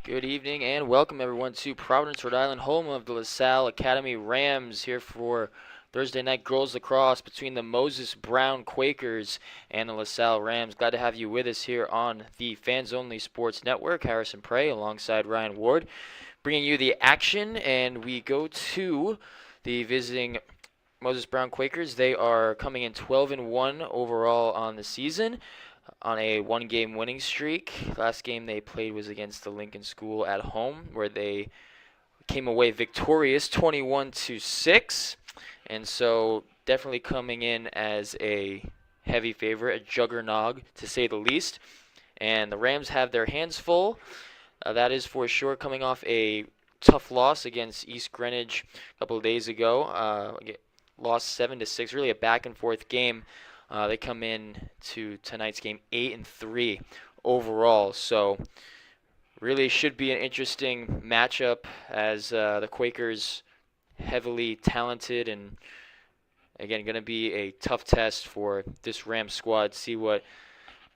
Good evening and welcome everyone to Providence, Rhode Island, home of the LaSalle Academy Rams, here for Thursday night girls lacrosse between the Moses Brown Quakers and the LaSalle Rams. Glad to have you with us here on the Fans Only Sports Network. Harrison Prey alongside Ryan Ward bringing you the action, and we go to the visiting Moses Brown Quakers. They are coming in 12-1 overall on the season, on a one-game winning streak. Last game they played was against the Lincoln School at home, where they came away victorious 21-6, and so definitely coming in as a heavy favorite, a juggernaut to say the least. And the Rams have their hands full. That is for sure, coming off a tough loss against East Greenwich a couple of days ago. Lost 7-6. Really a back and forth game. They come in to tonight's game 8-3 overall. So really should be an interesting matchup as the Quakers heavily talented, and again going to be a tough test for this Rams squad. See what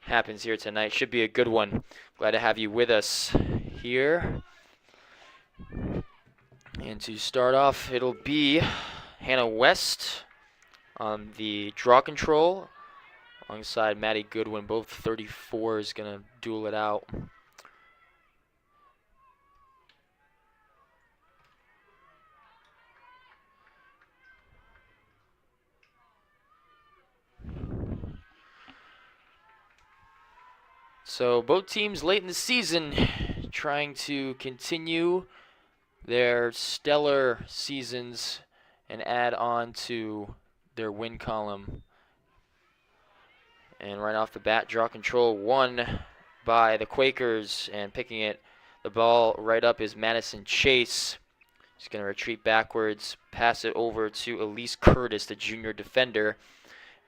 happens here tonight. Should be a good one. Glad to have you with us here. And to start off, it'll be Hannah West on the draw control alongside Maddie Goodwin. Both 34s going to duel it out. So both teams late in the season trying to continue their stellar seasons and add on to their win column. And right off the bat, draw control won by the Quakers, and picking it the ball right up is Madison Chase. She's going to retreat backwards, pass it over to Elise Curtis, the junior defender,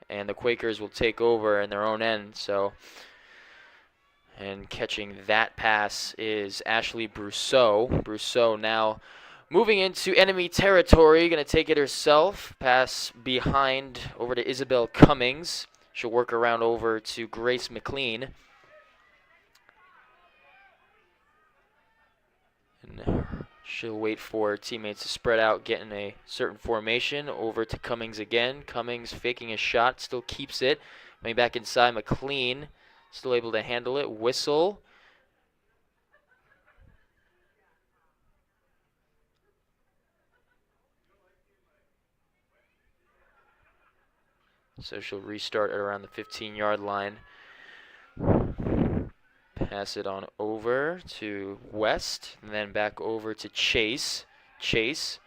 and the Quakers will take over in their own end. And catching that pass is Ashley Brousseau. Brousseau now moving into enemy territory, going to take it herself. Pass behind over to Isabel Cummings. She'll work around over to Grace McLean. And she'll wait for teammates to spread out, get in a certain formation. Over to Cummings again. Cummings faking a shot, still keeps it. Coming back inside, McLean still able to handle it. Whistle. So she'll restart at around the 15-yard line. Pass it on over to West, and then back over to Chase. Chase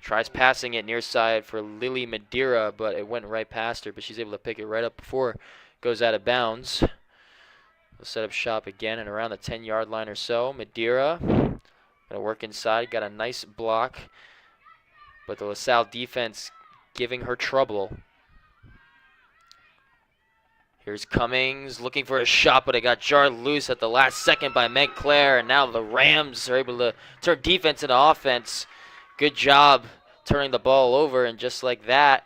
tries passing it near side for Lily Madeira, but it went right past her, but she's able to pick it right up before it goes out of bounds. We'll set up shop again and around the 10-yard line or so. Madeira gonna work inside, got a nice block, but the LaSalle defense giving her trouble. Here's Cummings looking for a shot, but it got jarred loose at the last second by Meg Claire, and now the Rams are able to turn defense into offense. Good job turning the ball over, and just like that,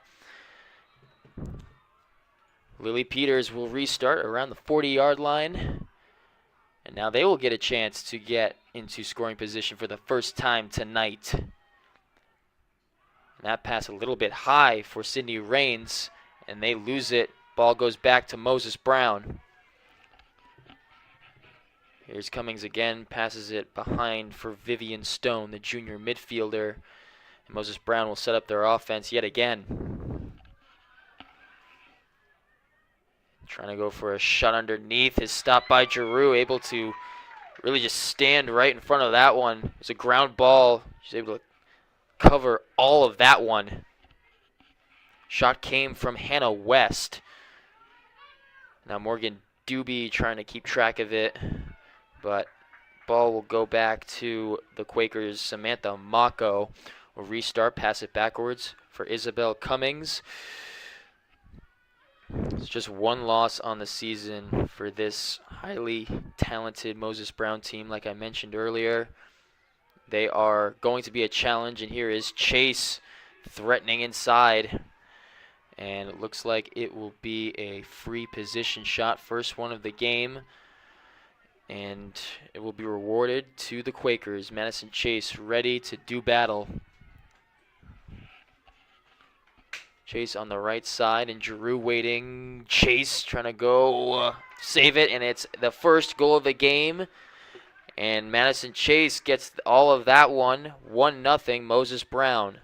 Lily Peters will restart around the 40-yard line, and now they will get a chance to get into scoring position for the first time tonight. And that pass a little bit high for Sydney Rains, and they lose it. Ball goes back to Moses Brown. Here's Cummings again, passes it behind for Vivian Stone, the junior midfielder. And Moses Brown will set up their offense yet again. Trying to go for a shot underneath. His stop by Giroux, able to really just stand right in front of that one. It's a ground ball. She's able to cover all of that one. Shot came from Hannah West. Now Morgan Doobie trying to keep track of it, but ball will go back to the Quakers. Samantha Mako will restart, pass it backwards for Isabel Cummings. It's just one loss on the season for this highly talented Moses Brown team. Like I mentioned earlier, they are going to be a challenge, and here is Chase threatening inside. And it looks like it will be a free position shot, first one of the game. And it will be rewarded to the Quakers. Madison Chase ready to do battle. Chase on the right side, and Giroux waiting. Chase trying to go save it, and it's the first goal of the game. And Madison Chase gets all of that one. 1-0 Moses Brown.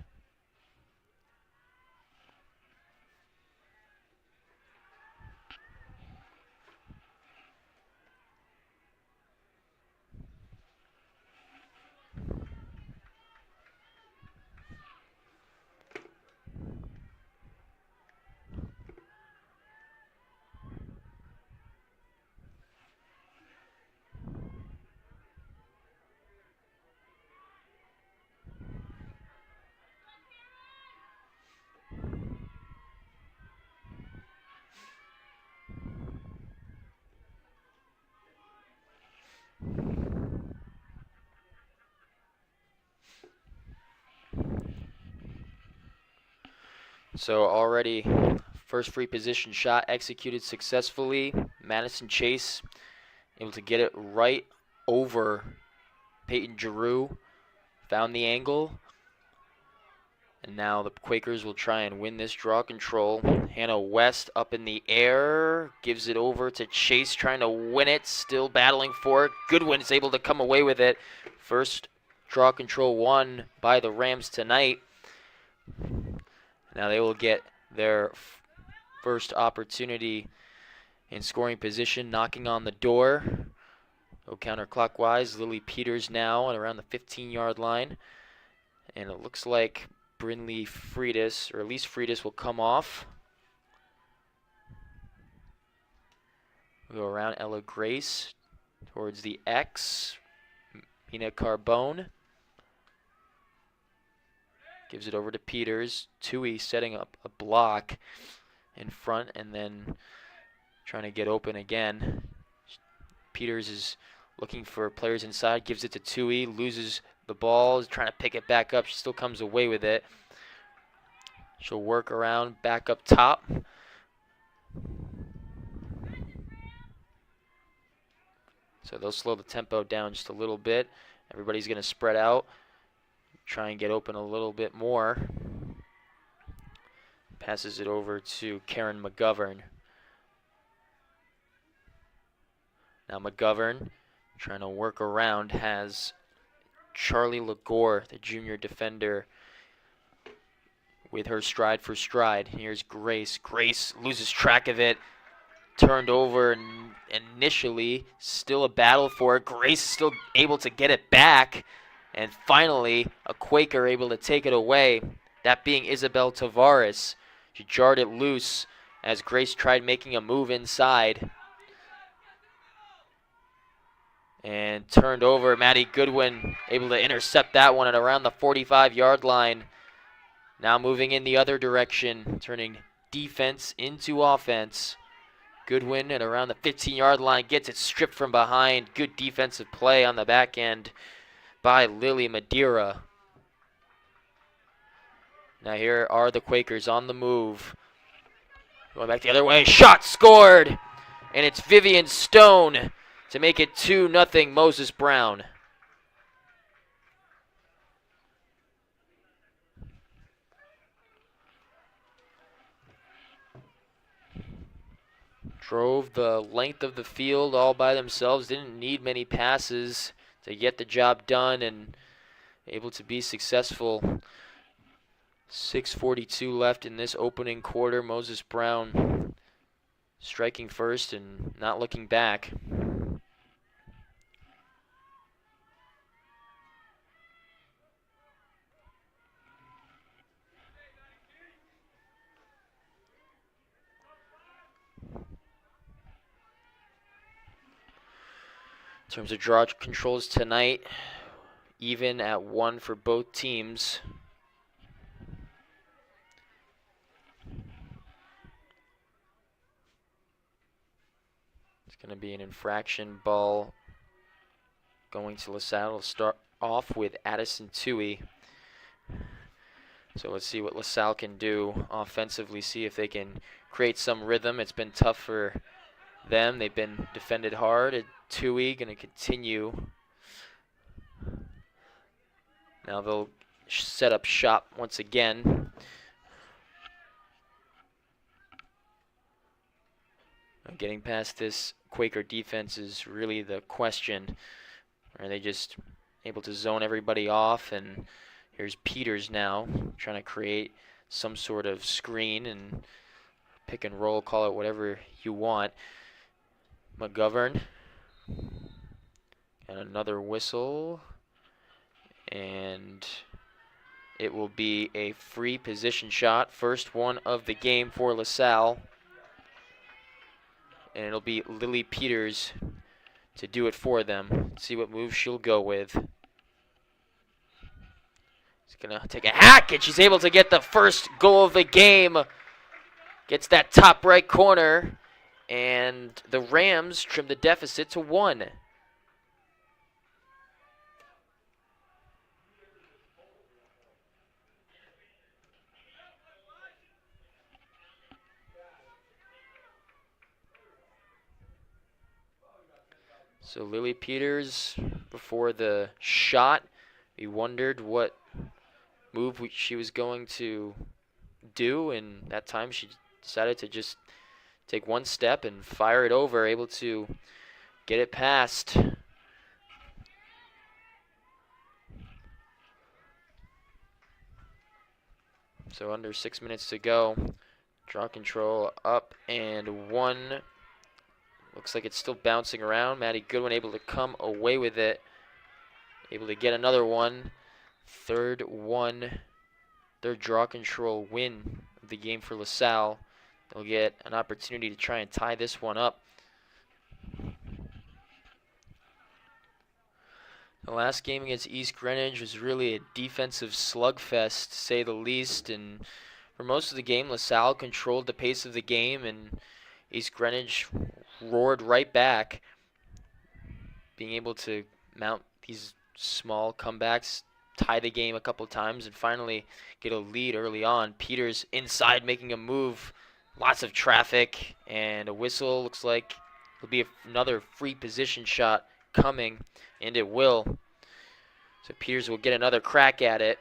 So already first free position shot executed successfully. Madison Chase able to get it right over Peyton Giroux. Found the angle. And now the Quakers will try and win this draw control. Hannah West up in the air. Gives it over to Chase, trying to win it. Still battling for it. Goodwin is able to come away with it. First draw control won by the Rams tonight. Now they will get their first opportunity in scoring position, knocking on the door. Go counterclockwise. Lily Peters now at around the 15-yard line. And it looks like Brinley Freitas, or at least Freitas, will come off. We'll go around Ella Grace towards the X. Mina Carbone gives it over to Peters. Tui setting up a block in front and then trying to get open again. Peters is looking for players inside, gives it to Tui, loses the ball, is trying to pick it back up. She still comes away with it. She'll work around back up top. So they'll slow the tempo down just a little bit. Everybody's going to spread out, try and get open a little bit more. Passes it over to Karen McGovern. Now McGovern trying to work around, has Charlie Legore, the junior defender, with her stride for stride. Here's Grace. Grace loses track of it. Turned over and initially. Still a battle for it. Grace still able to get it back. And finally, a Quaker able to take it away. That being Isabel Tavares. She jarred it loose as Grace tried making a move inside. And turned over. Maddie Goodwin able to intercept that one at around the 45-yard line. Now moving in the other direction, turning defense into offense. Goodwin at around the 15-yard line gets it stripped from behind. Good defensive play on the back end by Lily Madeira. Now here are the Quakers on the move. Going back the other way. Shot scored! And it's Vivian Stone to make it 2-0 Moses Brown. Drove the length of the field all by themselves. Didn't need many passes to get the job done and able to be successful. 6:42 left in this opening quarter. Moses Brown striking first and not looking back. In terms of draw controls tonight, even at 1 for both teams. It's going to be an infraction ball going to LaSalle. We'll start off with Addison Tui. So let's see what LaSalle can do offensively, see if they can create some rhythm. It's been tough for them. They've been defended hard. Tui going to continue. Now they'll set up shop once again. Getting past this Quaker defense is really the question. Are they just able to zone everybody off? And here's Peters now trying to create some sort of screen and pick and roll, call it whatever you want. McGovern. And another whistle. And it will be a free position shot. First one of the game for LaSalle. And it'll be Lily Peters to do it for them. See what move she'll go with. She's going to take a hack, and she's able to get the first goal of the game. Gets that top right corner, and the Rams trim the deficit to 1. So Lily Peters, before the shot, we wondered what move she was going to do, and that time she decided to just take one step and fire it over, able to get it past. So under 6 minutes to go. Draw control up and one. Looks like it's still bouncing around. Maddie Goodwin able to come away with it. Able to get another one. Third draw control win of the game for LaSalle. They'll get an opportunity to try and tie this one up. The last game against East Greenwich was really a defensive slugfest, to say the least, and for most of the game, LaSalle controlled the pace of the game, and East Greenwich roared right back, being able to mount these small comebacks, tie the game a couple times, and finally get a lead early on. Peters inside making a move, lots of traffic, and a whistle. Looks like it'll be another free position shot coming, and it will. So Peters will get another crack at it.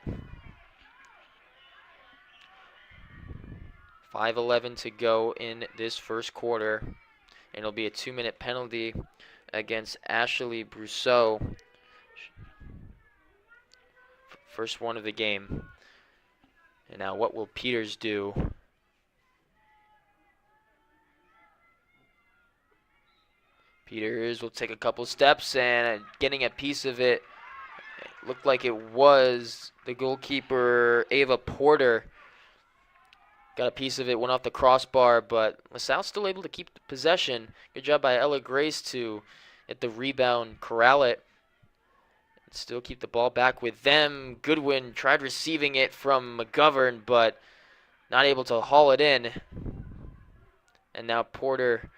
5:11 to go in this first quarter, and it'll be a 2-minute penalty against Ashley Brousseau. First one of the game. And now what will Peters do? Peters will take a couple steps, and getting a piece of it, looked like it was the goalkeeper, Ava Porter. Got a piece of it, went off the crossbar, but LaSalle still able to keep the possession. Good job by Ella Grace to hit the rebound, corral it, and still keep the ball back with them. Goodwin tried receiving it from McGovern, but not able to haul it in. And now Porter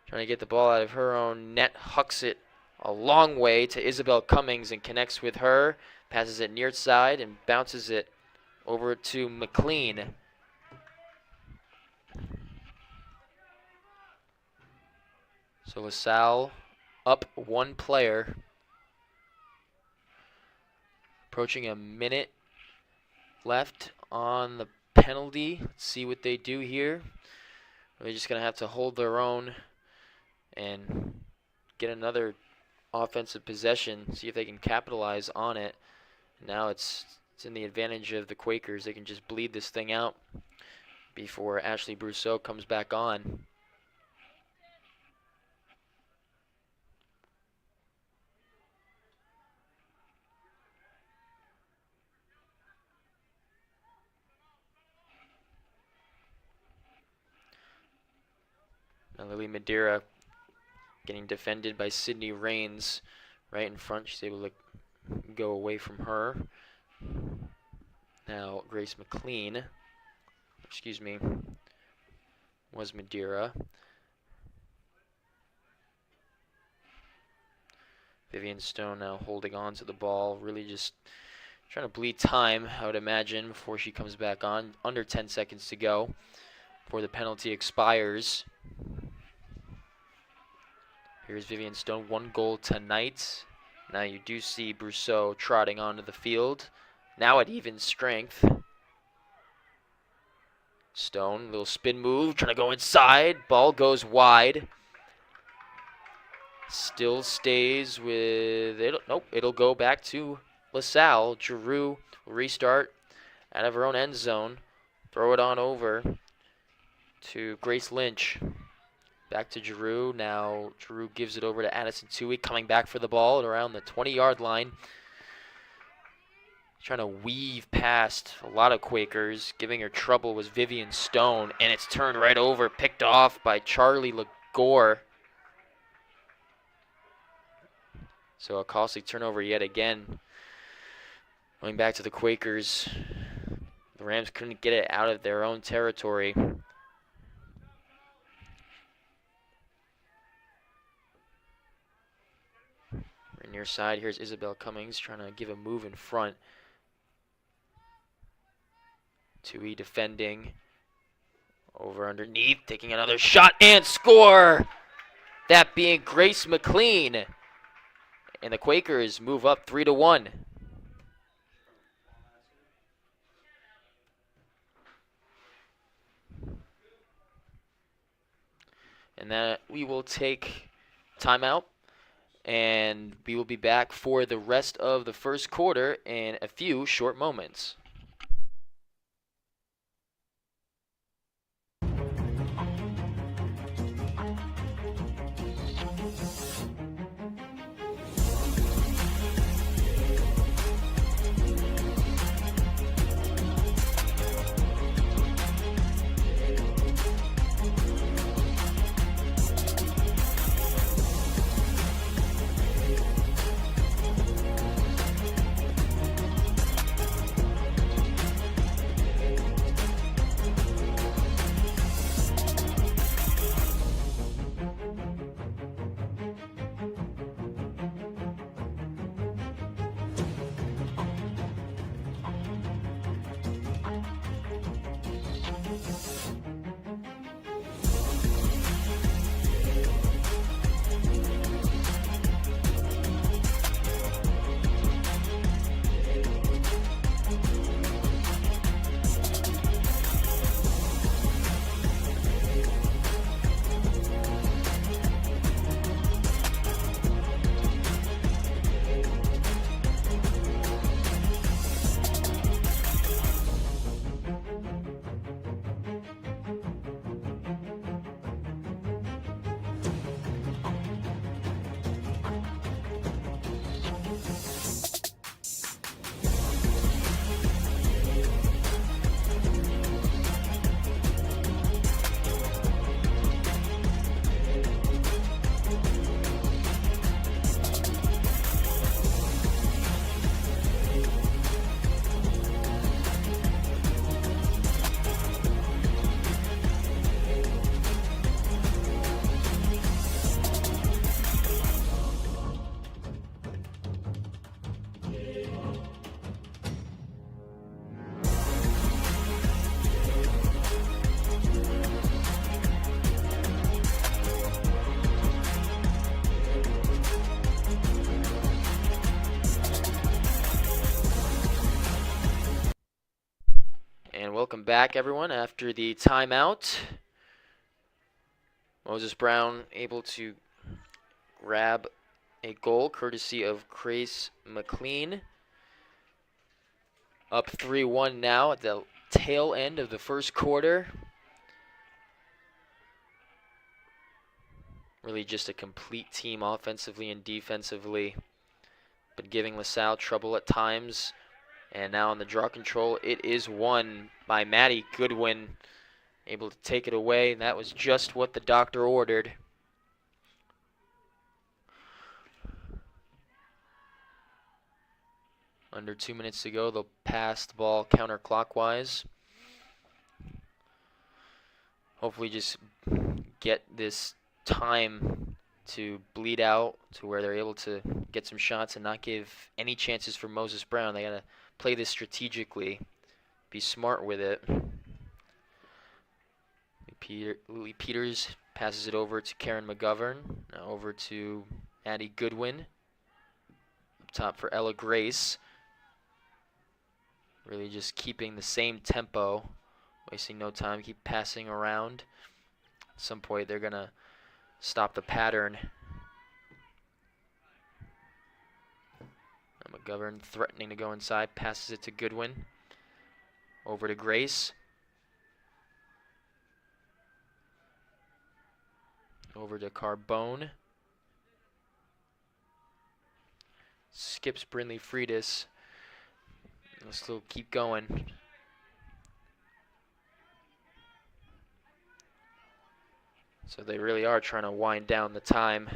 trying to get the ball out of her own net, hucks it a long way to Isabel Cummings and connects with her, passes it near side and bounces it over to McLean. So LaSalle up one player. Approaching a minute left on the penalty. Let's see what they do here. They're just going to have to hold their own and get another offensive possession, see if they can capitalize on it. Now it's in the advantage of the Quakers. They can just bleed this thing out before Ashley Brousseau comes back on. Now Lily Madeira getting defended by Sydney Rains right in front. She's able to go away from her. Now Grace McLean, was Madeira. Vivian Stone now holding on to the ball, really just trying to bleed time, I would imagine, before she comes back on. Under 10 seconds to go before the penalty expires. Here's Vivian Stone, 1 goal tonight. Now you do see Brousseau trotting onto the field, now at even strength. Stone, little spin move, trying to go inside. Ball goes wide. Still stays with it. Nope, it'll go back to LaSalle. Giroux will restart out of her own end zone. Throw it on over to Grace Lynch. Back to Giroux. Now Giroux gives it over to Addison Tui, coming back for the ball at around the 20-yard line. Trying to weave past a lot of Quakers. Giving her trouble was Vivian Stone, and it's turned right over, picked off by Charlie Legore. So a costly turnover yet again. Going back to the Quakers. The Rams couldn't get it out of their own territory. Right near side, here's Isabel Cummings trying to give a move in front. Tui defending. Over underneath, taking another shot and score! that being Grace McLean. And the Quakers move up 3-1. And that we will take timeout, and we will be back for the rest of the first quarter in a few short moments. And welcome back, everyone, after the timeout. Moses Brown able to grab a goal courtesy of Grace McLean. Up 3-1 now at the tail end of the first quarter. Really just a complete team offensively and defensively, but giving LaSalle trouble at times. And now on the draw control, it is won by Maddie Goodwin, able to take it away. And that was just what the doctor ordered. Under 2 minutes to go, they'll pass the ball counterclockwise. Hopefully just get this time to bleed out to where they're able to get some shots and not give any chances for Moses Brown. They gotta play this strategically, be smart with it. Lily Peters passes it over to Karen McGovern, now over to Addie Goodwin. Up top for Ella Grace. Really just keeping the same tempo, wasting no time, keep passing around. At some point they're gonna stop the pattern. McGovern threatening to go inside, passes it to Goodwin. Over to Grace. Over to Carbone. Skips Brinley Friedis. They'll still keep going. So they really are trying to wind down the time.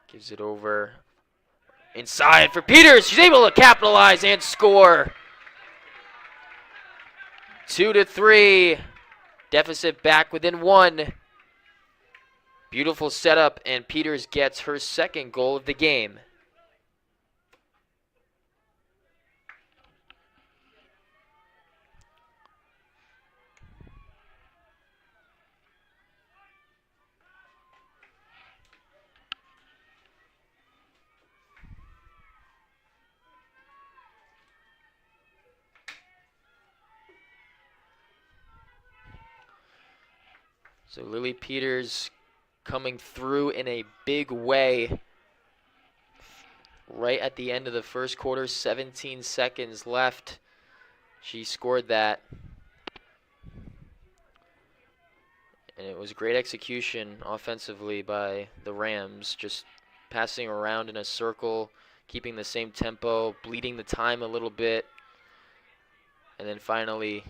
Gives it over inside for Peters. She's able to capitalize and score. 2-3. Deficit back within 1. Beautiful setup, and Peters gets her second goal of the game. So Lily Peters coming through in a big way right at the end of the first quarter. 17 seconds left. She scored that. And it was great execution offensively by the Rams, just passing around in a circle, keeping the same tempo, bleeding the time a little bit, and then finally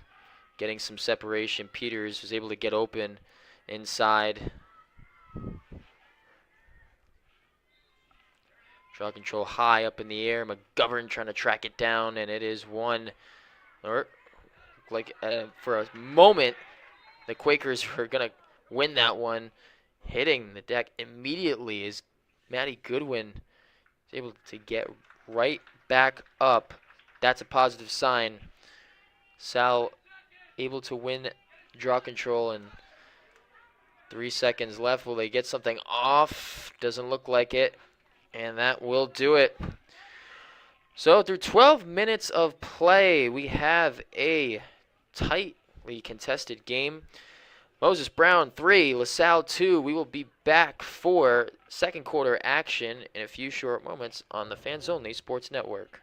getting some separation. Peters was able to get open inside. Draw control high up in the air. McGovern trying to track it down, and it is one. Or like for a moment, the Quakers were going to win that one. Hitting the deck immediately is Maddie Goodwin is able to get right back up. That's a positive sign. Salle able to win draw control, and 3 seconds left. Will they get something off? Doesn't look like it. And that will do it. So through 12 minutes of play, we have a tightly contested game. Moses Brown 3, LaSalle 2. We will be back for second quarter action in a few short moments on the Fans Only Sports Network.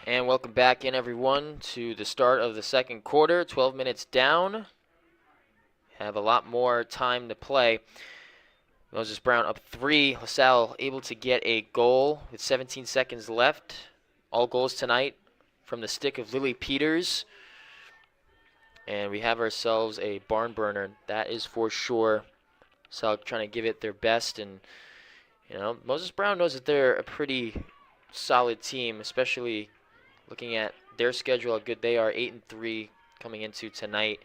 And welcome back in, everyone, to the start of the second quarter. 12 minutes down. Have a lot more time to play. Moses Brown up 3. LaSalle able to get a goal with 17 seconds left. All goals tonight from the stick of Lily Peters. And we have ourselves a barn burner. That is for sure. LaSalle trying to give it their best. And, you know, Moses Brown knows that they're a pretty solid team, especially looking at their schedule, how good they are. 8-3 coming into tonight.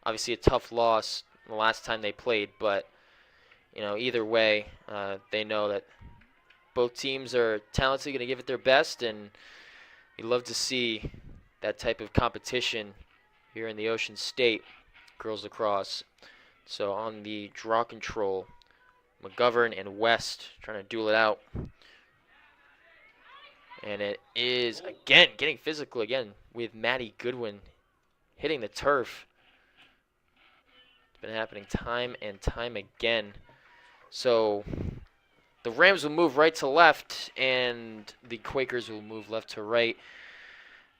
Obviously a tough loss the last time they played, but you know, either way, they know that both teams are talented, going to give it their best, and you love to see that type of competition here in the Ocean State girls lacrosse. So on the draw control, McGovern and West trying to duel it out. And it is, again, getting physical again with Maddie Goodwin hitting the turf. It's been happening time and time again. So the Rams will move right to left, and the Quakers will move left to right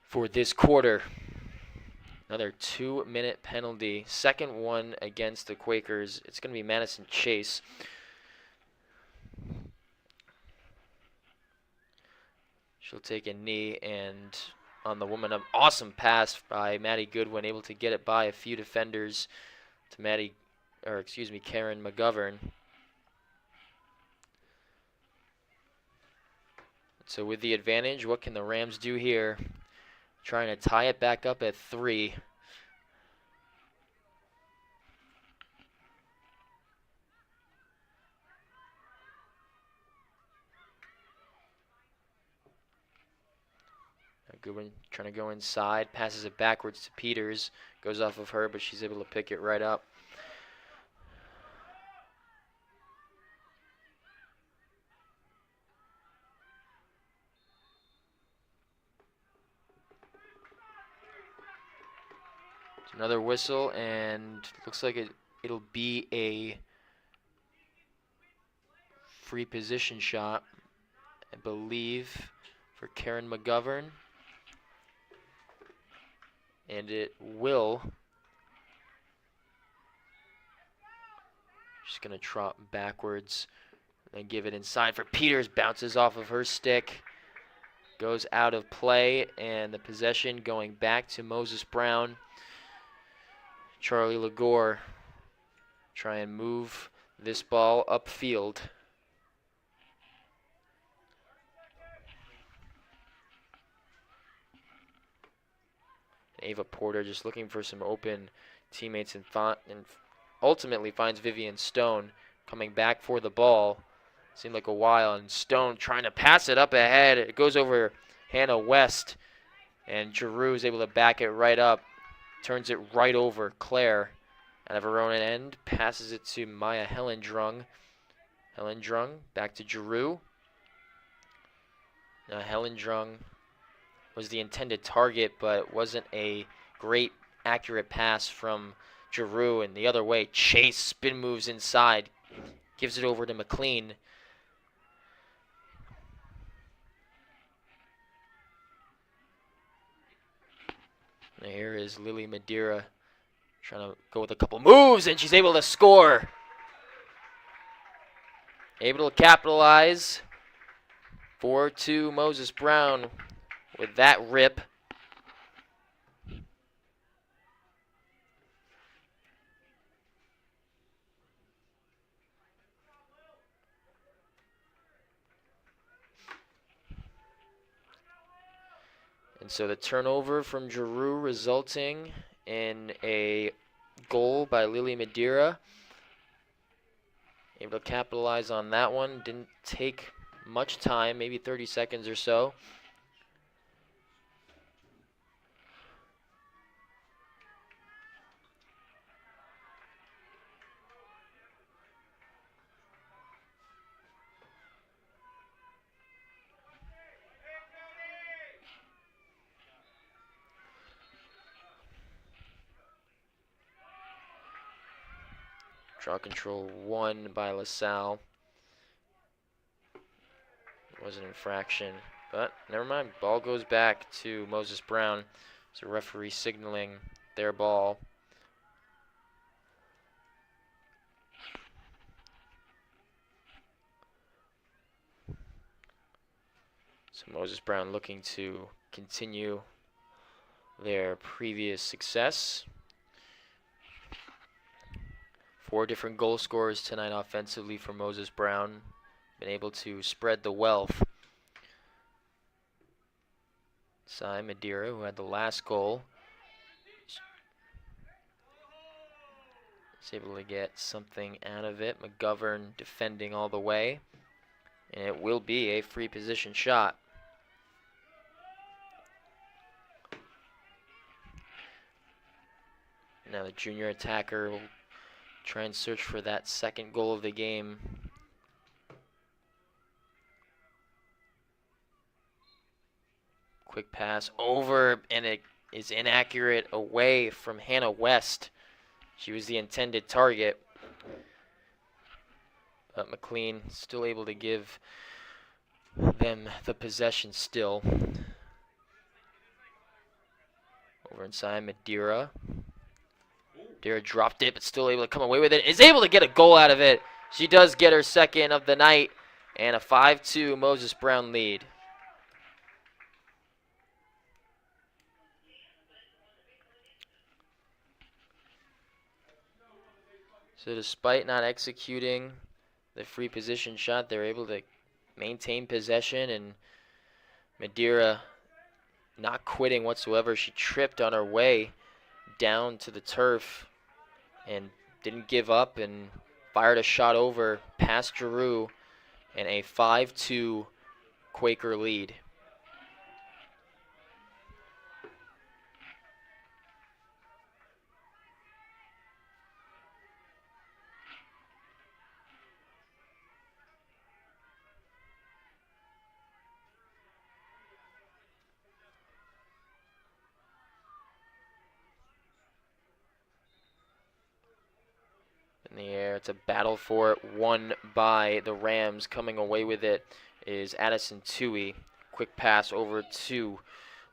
for this quarter. Another 2-minute penalty. Second one against the Quakers. It's going to be Madison Chase. She'll take a knee, and on the woman, an awesome pass by Maddie Goodwin, able to get it by a few defenders to Karen McGovern. So with the advantage, what can the Rams do here? Trying to tie it back up at 3. Goodwin trying to go inside, passes it backwards to Peters, goes off of her, but she's able to pick it right up. Another whistle, and looks like it'll be a free position shot, I believe, for Karen McGovern. And it will. Just going to trot backwards and give it inside for Peters. Bounces off of her stick. Goes out of play, and the possession going back to Moses Brown. Charlie Legore try and move this ball upfield. Ava Porter just looking for some open teammates and ultimately finds Vivian Stone coming back for the ball. Seemed like a while, and Stone trying to pass it up ahead. It goes over Hannah West, and Giroux is able to back it right up. Turns it right over Claire out of her own end. Passes it to Maya Hellendrung. Hellendrung back to Giroux. Now Hellendrung was the intended target, but wasn't a great accurate pass from Giroux. And the other way, Chase spin moves inside, gives it over to McLean. And here is Lily Madeira trying to go with a couple moves, and she's able to score. Able to capitalize. 4-2 Moses Brown with that rip. And so the turnover from Giroux resulting in a goal by Lily Madeira. Able to capitalize on that one. Didn't take much time, maybe 30 seconds or so. Draw control 1 by LaSalle. It was an infraction, but never mind. Ball goes back to Moses Brown. So referee signaling their ball. So Moses Brown looking to continue their previous success. 4 different goal scorers tonight offensively for Moses Brown. Been able to spread the wealth. Sai Madeira, who had the last goal, is able to get something out of it. McGovern defending all the way. And it will be a free position shot. Now the junior attacker will try and search for that second goal of the game. Quick pass over, and it is inaccurate away from Hannah West. She was the intended target. But McLean still able to give them the possession still. Over inside, Madeira. Madeira dropped it, but still able to come away with it. Is able to get a goal out of it. She does get her second of the night, and a 5-2 Moses Brown lead. So despite not executing the free position shot, they're able to maintain possession, and Madeira not quitting whatsoever. She tripped on her way down to the turf and didn't give up and fired a shot over past Giroux, and a 5-2 Quaker lead. In the air, it's a battle for it, won by the Rams. Coming away with it is Addison Toohey. Quick pass over to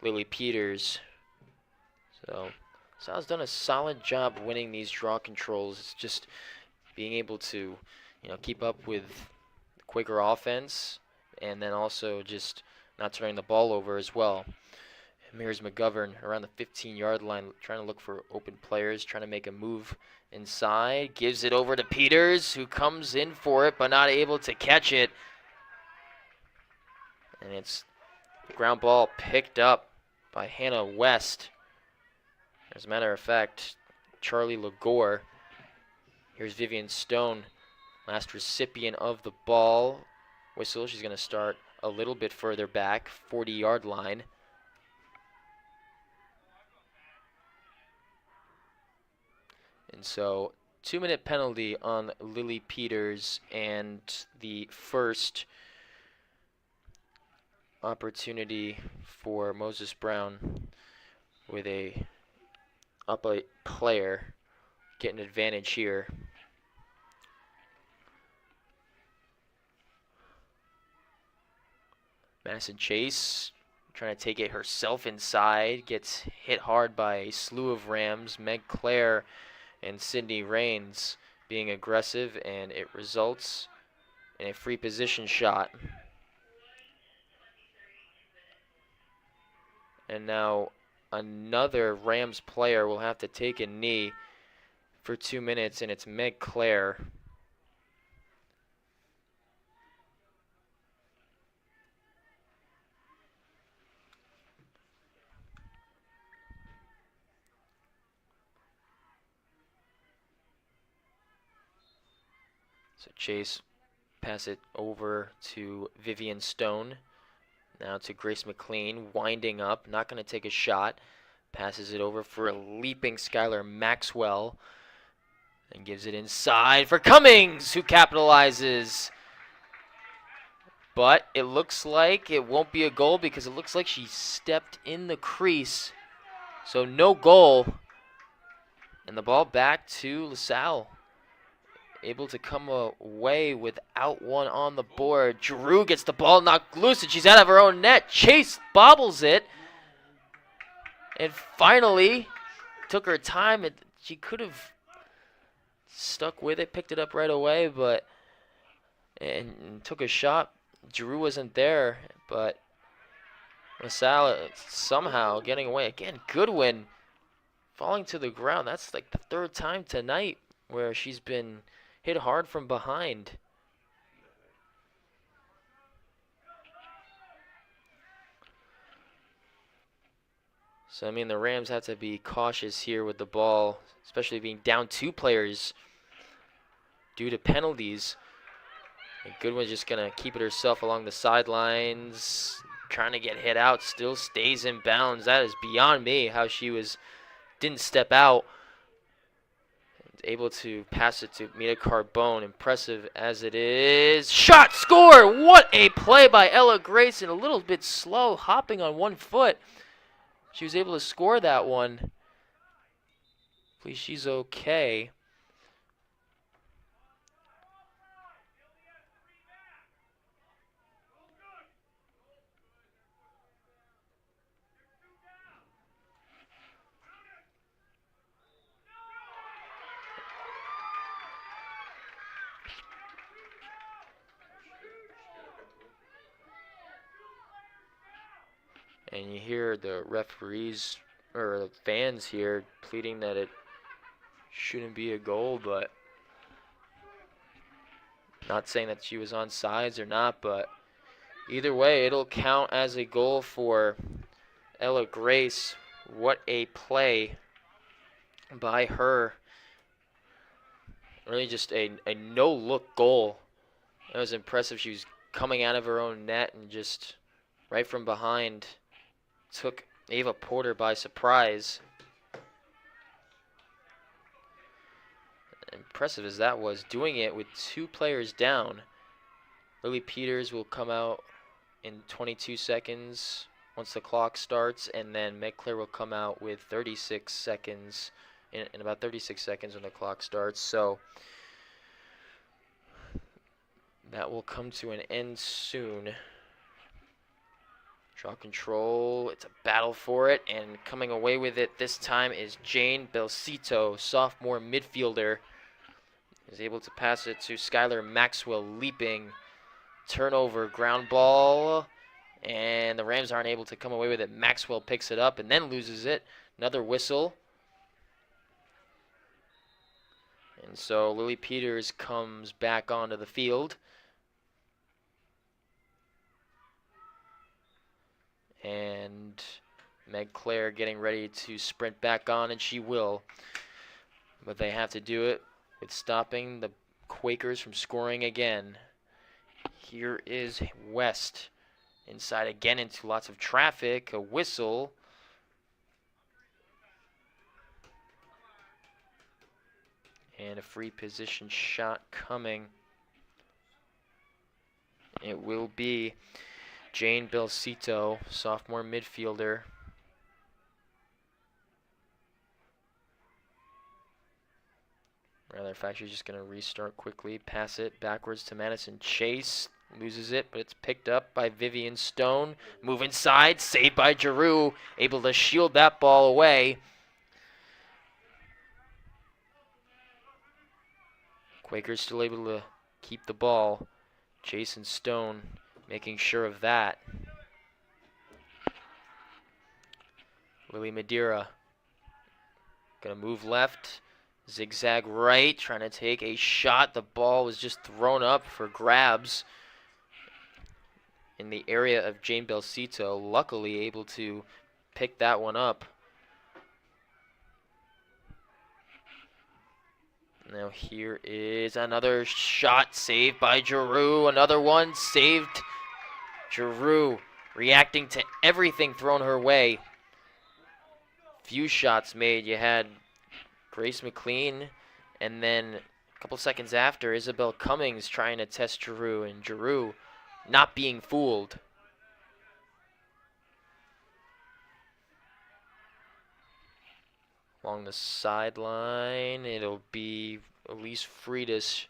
Lily Peters. So Sal's done a solid job winning these draw controls. It's just being able to, keep up with the Quaker offense, and then also just not turning the ball over as well. Here's McGovern around the 15-yard line, trying to look for open players, trying to make a move inside. Gives it over to Peters, who comes in for it, but not able to catch it. And it's ground ball picked up by Hannah West. As a matter of fact, Charlie Legore. Here's Vivian Stone, last recipient of the ball. Whistle, she's going to start a little bit further back, 40-yard line. And so 2-minute penalty on Lily Peters, and the first opportunity for Moses Brown with a player getting an advantage here. Madison Chase trying to take it herself inside, gets hit hard by a slew of Rams. Meg Claire and Sydney Rains being aggressive, and it results in a free position shot. And now another Rams player will have to take a knee for 2 minutes, and it's Meg Claire. So Chase pass it over to Vivian Stone. Now to Grace McLean, winding up, not going to take a shot. Passes it over for a leaping Skylar Maxwell. And gives it inside for Cummings, who capitalizes. But it looks like it won't be a goal because it looks like she stepped in the crease. So no goal. And the ball back to LaSalle. Able to come away without one on the board. Giroux gets the ball knocked loose, and she's out of her own net. Chase bobbles it. And finally, took her time. She could have stuck with it, picked it up right away, and took a shot. Giroux wasn't there, but LaSalle somehow getting away. Again, Goodwin falling to the ground. That's like the third time tonight where she's been hit hard from behind. So, I mean, the Rams have to be cautious here with the ball, especially being down 2 players due to penalties. And Goodwin's just going to keep it herself along the sidelines, trying to get hit out, still stays in bounds. That is beyond me how she didn't step out. Able to pass it to Mita Carbone. Impressive as it is. Shot, score! What a play by Ella Grayson. A little bit slow, hopping on one foot. She was able to score that one. Please, she's okay. And you hear the referees or the fans here pleading that it shouldn't be a goal, but not saying that she was on sides or not, but either way, it'll count as a goal for Ella Grace. What a play by her. Really just a no-look goal. That was impressive. She was coming out of her own net and just right from behind took Ava Porter by surprise. Impressive as that was, doing it with 2 players down. Lily Peters will come out in 22 seconds once the clock starts, and then Meg Claire will come out with 36 seconds, in about 36 seconds when the clock starts. So that will come to an end soon. Draw control, it's a battle for it, and coming away with it this time is Jane Belcito, sophomore midfielder. Is able to pass it to Skylar Maxwell, leaping, turnover, ground ball, and the Rams aren't able to come away with it. Maxwell picks it up and then loses it. Another whistle. And so Lily Peters comes back onto the field. And Meg Claire getting ready to sprint back on, and she will. But they have to do it with stopping the Quakers from scoring again. Here is West. Inside again into lots of traffic. A whistle. And a free position shot coming. It will be Jane Belcito, sophomore midfielder. Rather, in fact, she's just going to restart quickly. Pass it backwards to Madison Chase. Loses it, but it's picked up by Vivian Stone. Move inside, saved by Giroux. Able to shield that ball away. Quakers still able to keep the ball. Jason Stone making sure of that. Lily Madeira gonna move left, zigzag right, trying to take a shot. The ball was just thrown up for grabs in the area of Jane Belcito, luckily able to pick that one up. Now here is another shot saved by Giroux. Another one saved. Giroux reacting to everything thrown her way. Few shots made. You had Grace McLean, and then a couple seconds after, Isabel Cummings trying to test Giroux, and Giroux not being fooled. Along the sideline, it'll be Elise Freitas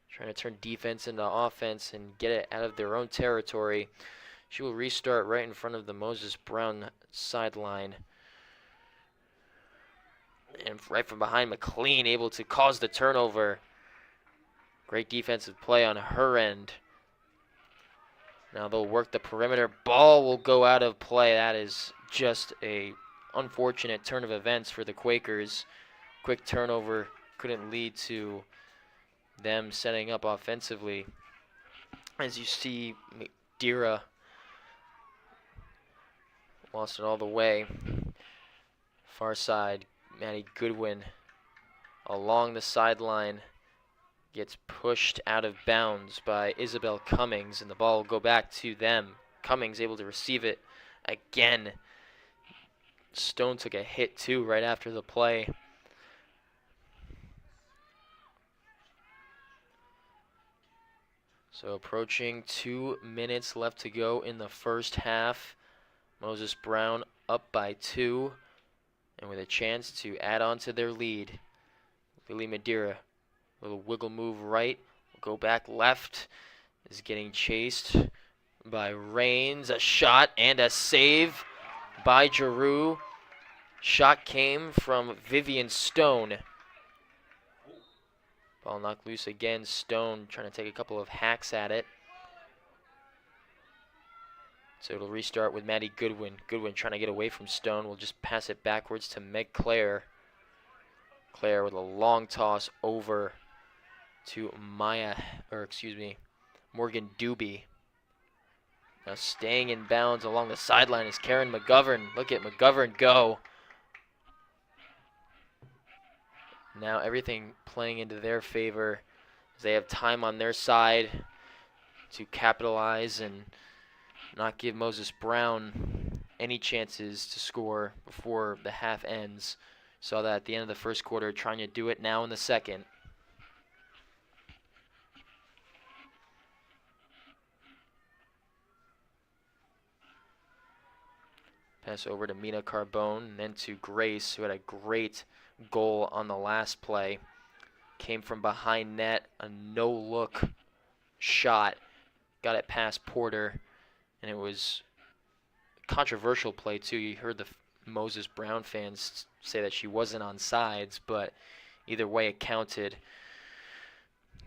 trying to turn defense into offense and get it out of their own territory. She will restart right in front of the Moses Brown sideline. And right from behind, McLean able to cause the turnover. Great defensive play on her end. Now they'll work the perimeter. Ball will go out of play. That is just a unfortunate turn of events for the Quakers. Quick turnover couldn't lead to them setting up offensively. As you see, Madeira lost it all the way. Far side, Maddie Goodwin along the sideline gets pushed out of bounds by Isabel Cummings, and the ball will go back to them. Cummings able to receive it again. Stone took a hit too right after the play. So approaching 2 minutes left to go in the first half. Moses Brown up by 2, and with a chance to add on to their lead. Lily Madeira, little wiggle move right, go back left, is getting chased by Rains. A shot and a save by Giroux. Shot came from Vivian Stone. Ball knocked loose again. Stone trying to take a couple of hacks at it. So it'll restart with Maddie Goodwin. Goodwin trying to get away from Stone. Will just pass it backwards to Meg Claire. Claire with a long toss over to Morgan Doobie. Now staying in bounds along the sideline is Karen McGovern. Look at McGovern go. Now everything playing into their favor as they have time on their side to capitalize and not give Moses Brown any chances to score before the half ends. Saw that at the end of the first quarter, trying to do it now in the second. Pass over to Mina Carbone, and then to Grace, who had a great goal on the last play. Came from behind net, a no-look shot. Got it past Porter, and it was a controversial play, too. You heard the Moses Brown fans say that she wasn't on sides, but either way it counted.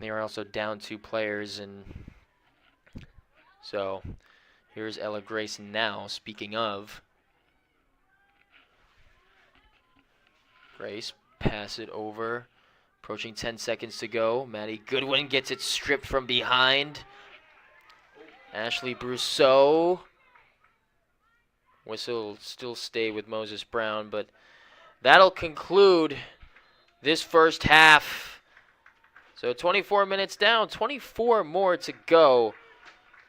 They were also down 2 players, and so here's Ella Grace now. Speaking of, Grace, pass it over. Approaching 10 seconds to go. Maddie Goodwin gets it stripped from behind. Ashley Brousseau. Whistle will still stay with Moses Brown, but that'll conclude this first half. So 24 minutes down, 24 more to go.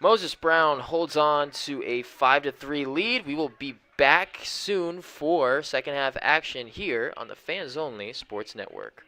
Moses Brown holds on to a 5-3 lead. We will be back soon for second half action here on the Fans Only Sports Network.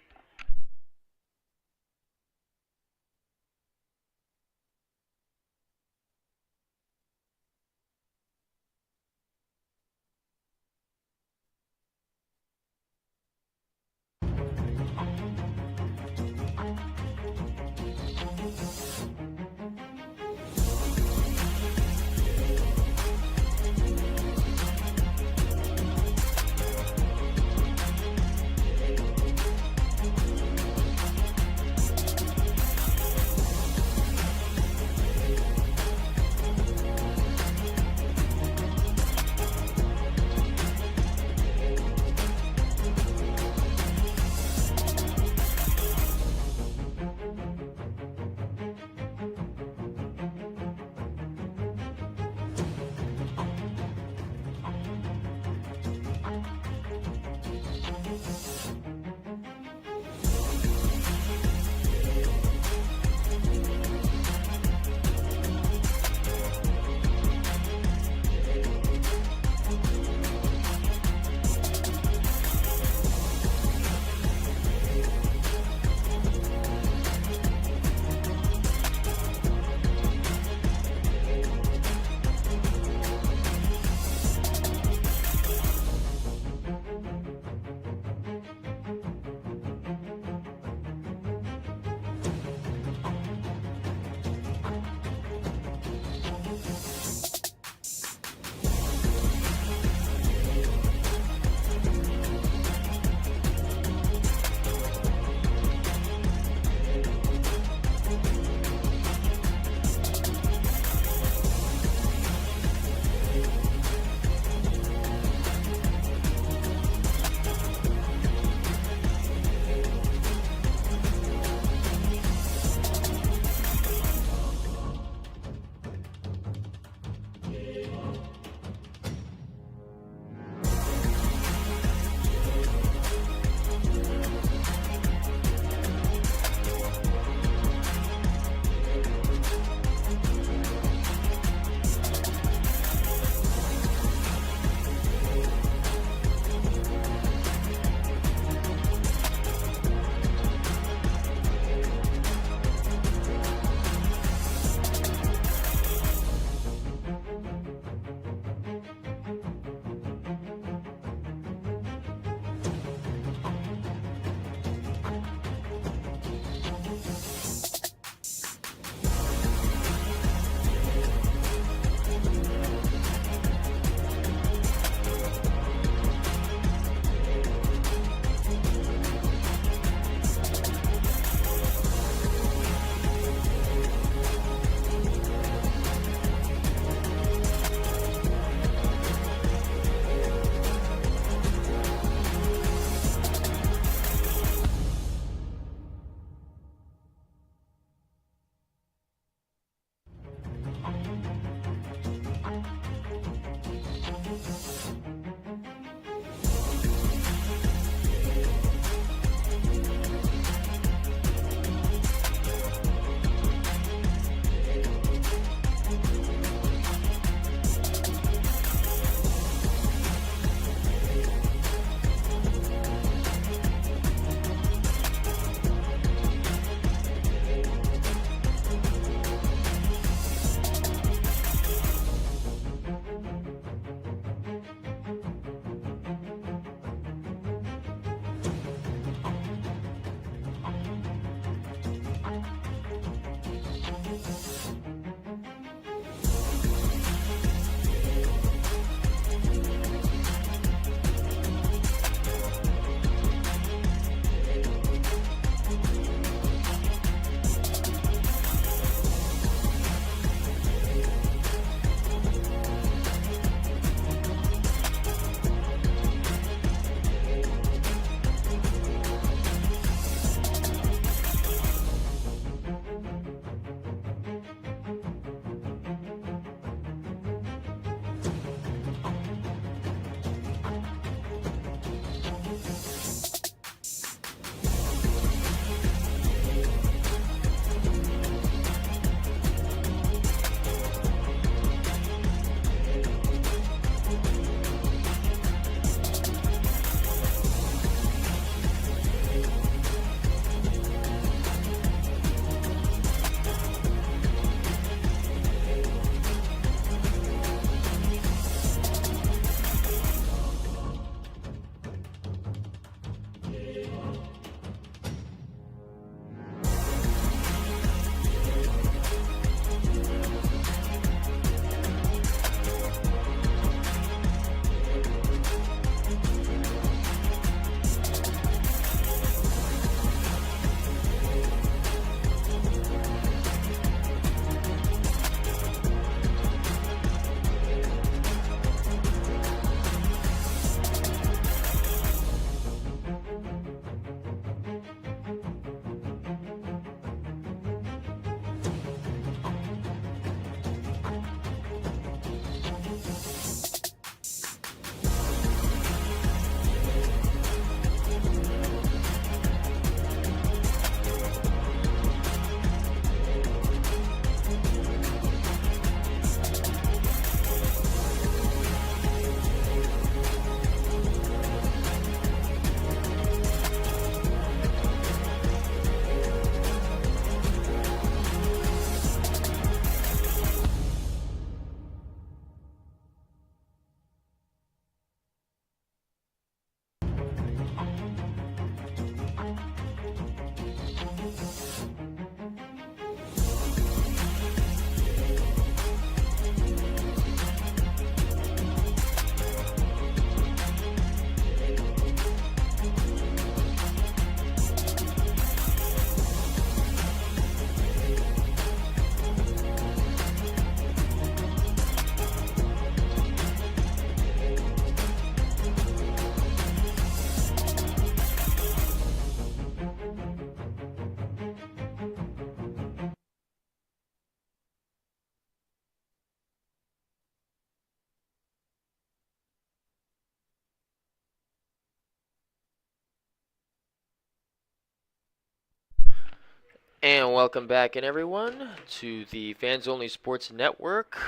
And welcome back, everyone, to the Fans Only Sports Network,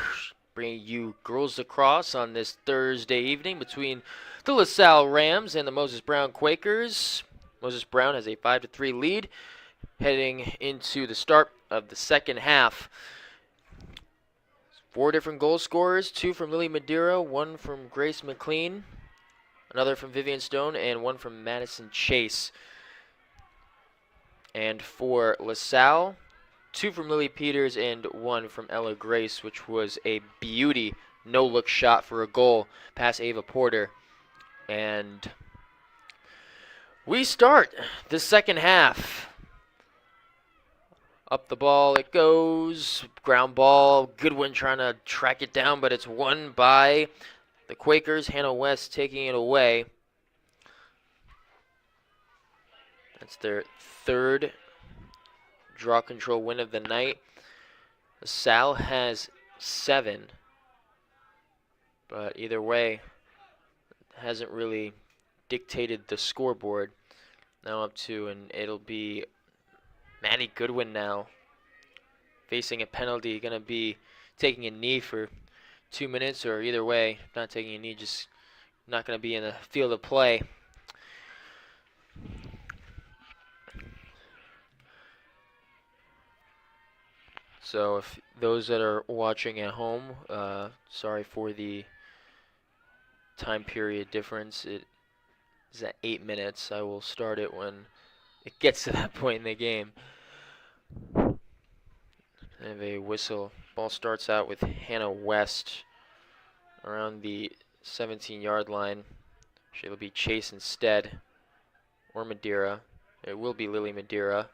bringing you girls lacrosse on this Thursday evening between the LaSalle Rams and the Moses Brown Quakers. Moses Brown has a 5-3 lead heading into the start of the second half. 4 different goal scorers, 2 from Lily Madeira, 1 from Grace McLean, another from Vivian Stone, and 1 from Madison Chase. And for LaSalle, 2 from Lily Peters and 1 from Ella Grace, which was a beauty no-look shot for a goal past Ava Porter. And we start the second half. Up the ball it goes, ground ball, Goodwin trying to track it down, but it's won by the Quakers. Hannah West taking it away. That's their third draw control win of the night. Salle has 7, but either way, hasn't really dictated the scoreboard. Now up 2, and it'll be Maddie Goodwin now facing a penalty. Going to be taking a knee for 2 minutes, or either way, not taking a knee, just not going to be in the field of play. So if those that are watching at home, sorry for the time period difference. It is at 8 minutes. I will start it when it gets to that point in the game. And have a whistle. Ball starts out with Hannah West around the 17-yard line. She'll be Chase instead, or Madeira. It will be Lily Madeira.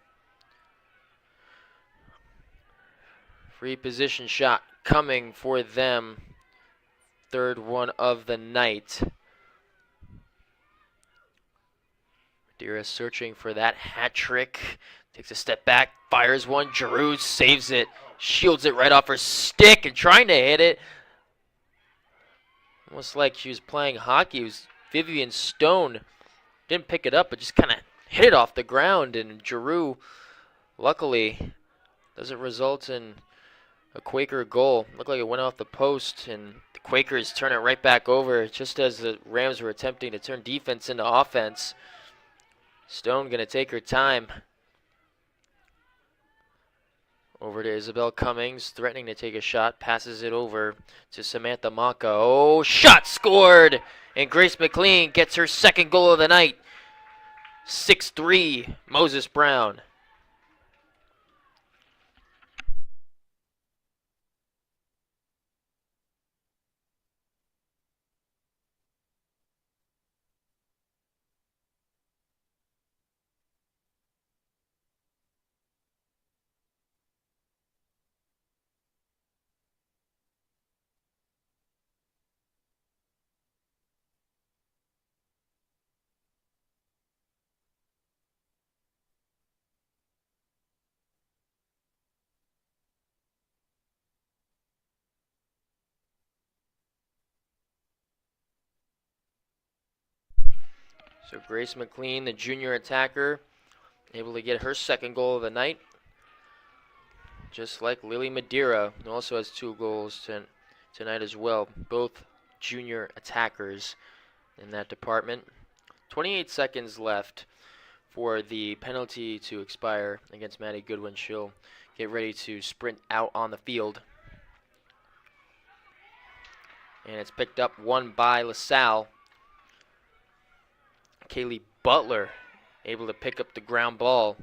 Free position shot coming for them. Third one of the night. Madeira searching for that hat trick. Takes a step back, fires one. Giroux saves it, shields it right off her stick and trying to hit it. Almost like she was playing hockey. It was Vivian Stone. Didn't pick it up, but just kind of hit it off the ground. And Giroux, luckily, doesn't result in a Quaker goal. Looked like it went off the post, and the Quakers turn it right back over just as the Rams were attempting to turn defense into offense. Stone going to take her time. Over to Isabel Cummings, threatening to take a shot, passes it over to Samantha Maka. Oh, shot scored! And Grace McLean gets her second goal of the night. 6-3, Moses Brown. So Grace McLean, the junior attacker, able to get her second goal of the night. Just like Lily Madeira, who also has 2 goals tonight as well. Both junior attackers in that department. 28 seconds left for the penalty to expire against Maddie Goodwin. She'll get ready to sprint out on the field. And it's picked up one by LaSalle. Kaylee Butler able to pick up the ground ball.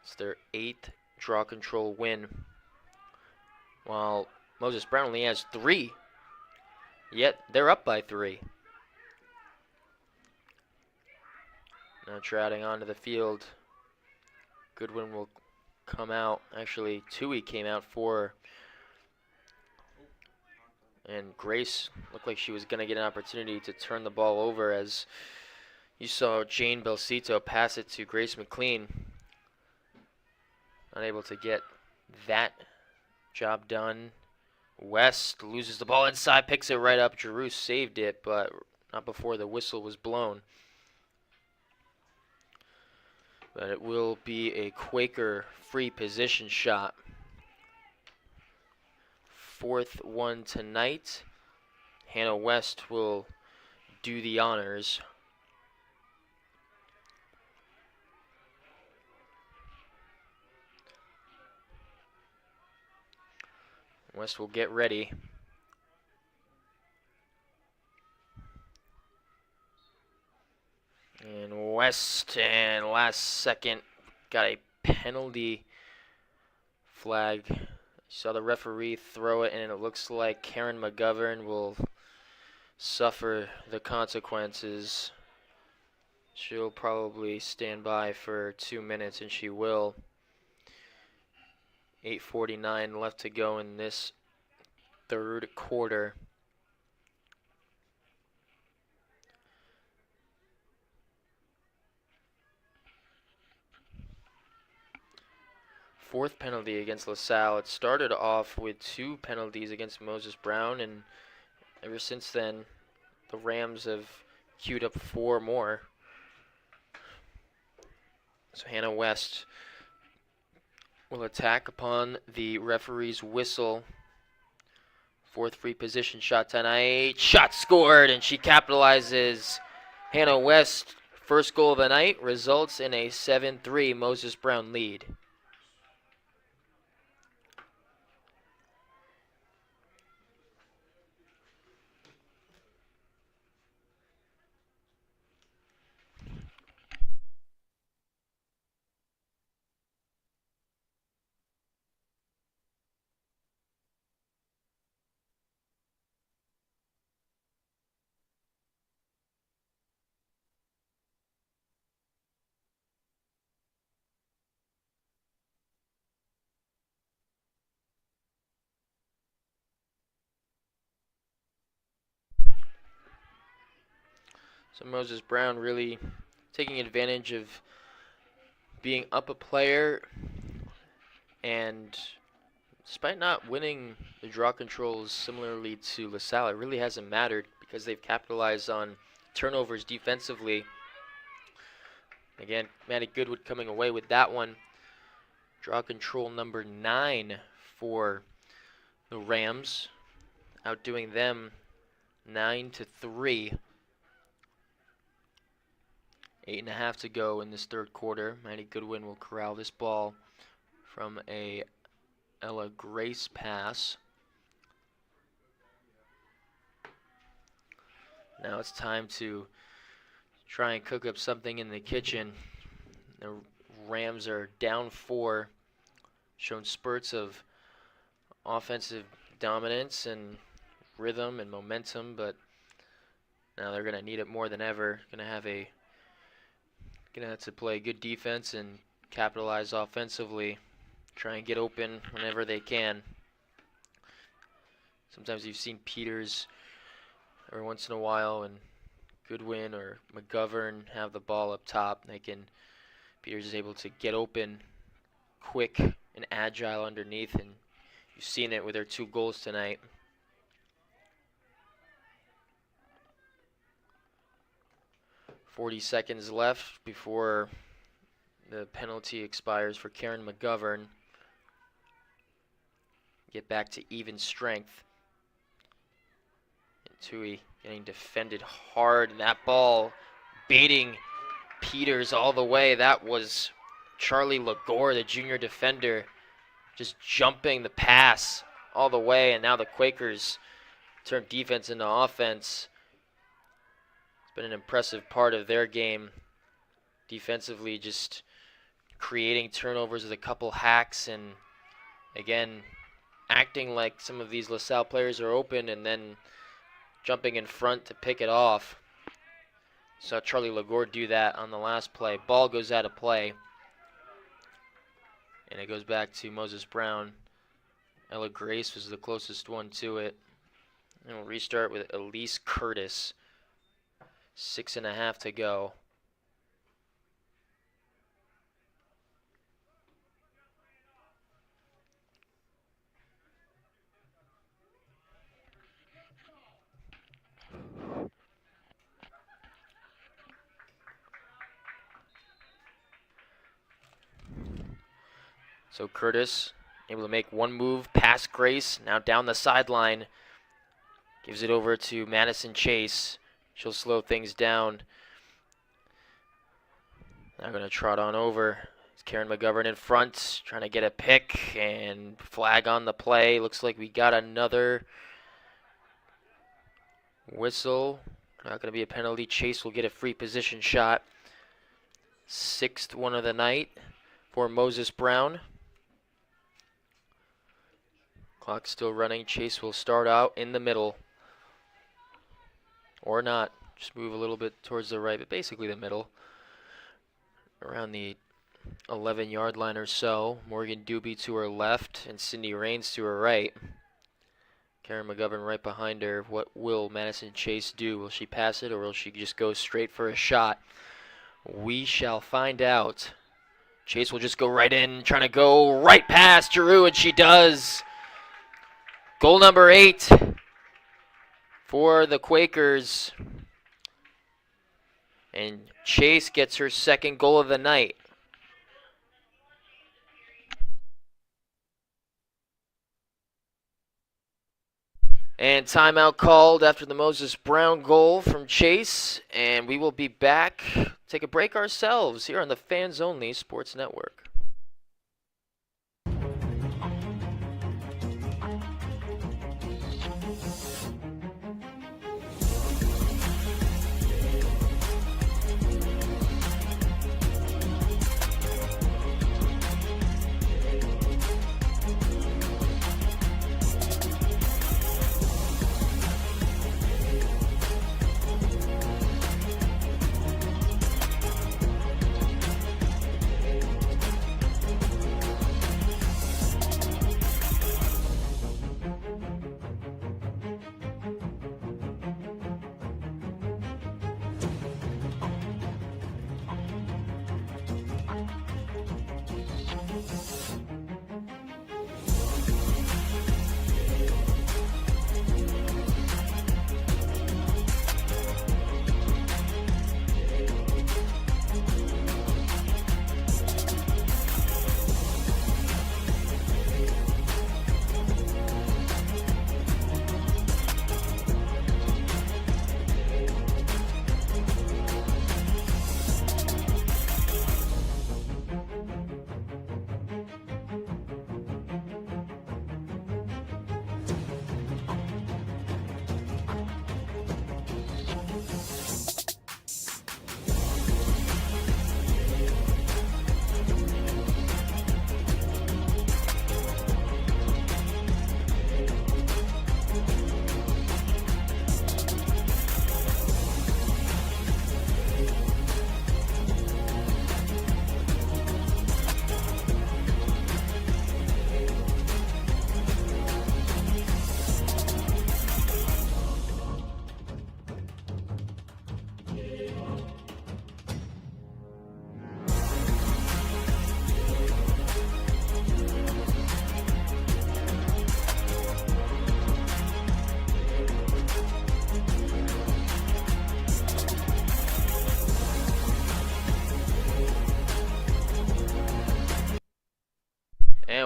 It's their 8th draw control win, while Moses Brown only has 3. Yet they're up by 3. Now trotting onto the field. Goodwin will come out. Actually, Tui came out for. And Grace looked like she was going to get an opportunity to turn the ball over, as you saw Jane Belcito pass it to Grace McLean. Unable to get that job done. West loses the ball inside, picks it right up. Giroux saved it, but not before the whistle was blown. But it will be a Quaker free position shot. 4th one tonight. Hannah West will do the honors. West will get ready. And West, and last second, got a penalty flag. You saw the referee throw it, and it looks like Karen McGovern will suffer the consequences. She'll probably stand by for 2 minutes, and she will. 8:49 left to go in this third quarter. Fourth penalty against LaSalle. It started off with 2 penalties against Moses Brown, and ever since then, the Rams have queued up 4 more. So Hannah West will attack upon the referee's whistle. 4th free position shot tonight. Shot scored, and she capitalizes. Hannah West, first goal of the night, results in a 7-3 Moses Brown lead. So Moses Brown really taking advantage of being up a player, and despite not winning the draw controls similarly to LaSalle, it really hasn't mattered because they've capitalized on turnovers defensively. Again, Manny Goodwood coming away with that one. Draw control number 9 for the Rams, outdoing them 9-3. 8.5 to go in this third quarter. Manny Goodwin will corral this ball from a Ella Grace pass. Now it's time to try and cook up something in the kitchen. The Rams are down 4, shown spurts of offensive dominance and rhythm and momentum, but now they're going to need it more than ever. Going to have to play good defense and capitalize offensively. Try and get open whenever they can. Sometimes you've seen Peters every once in a while, and Goodwin or McGovern have the ball up top. Peters is able to get open quick and agile underneath, and you've seen it with their 2 goals tonight. "40 seconds left before the penalty expires for Karen McGovern. Get back to even strength. And Tui getting defended hard, and that ball baiting Peters all the way. That was Charlie Lagore, the junior defender, just jumping the pass all the way, and now the Quakers turn defense into offense. It's been an impressive part of their game defensively, just creating turnovers with a couple hacks, and again acting like some of these LaSalle players are open and then jumping in front to pick it off. Saw Charlie Lagore do that on the last play. Ball goes out of play, and it goes back to Moses Brown. Ella Grace was the closest one to it. And we'll restart with Elise Curtis. 6.5 to go. So Curtis able to make one move past Grace, now down the sideline. Gives it over to Madison Chase. She'll slow things down. Now going to trot on over. It's Karen McGovern in front, trying to get a pick and flag on the play. Looks like we got another whistle. Not going to be a penalty. Chase will get a free position shot. 6th one of the night for Moses Brown. Clock still running. Chase will start out in the middle. Or not. Just move a little bit towards the right, but basically the middle. Around the 11-yard line or so. Morgan Doobie to her left and Cindy Raines to her right. Karen McGovern right behind her. What will Madison Chase do? Will she pass it, or will she just go straight for a shot? We shall find out. Chase will just go right in, trying to go right past Giroux, and she does. Goal number 8 for the Quakers. And Chase gets her 2nd goal of the night. And timeout called after the Moses Brown goal from Chase. And we will be back, take a break ourselves here on the Fans Only Sports Network.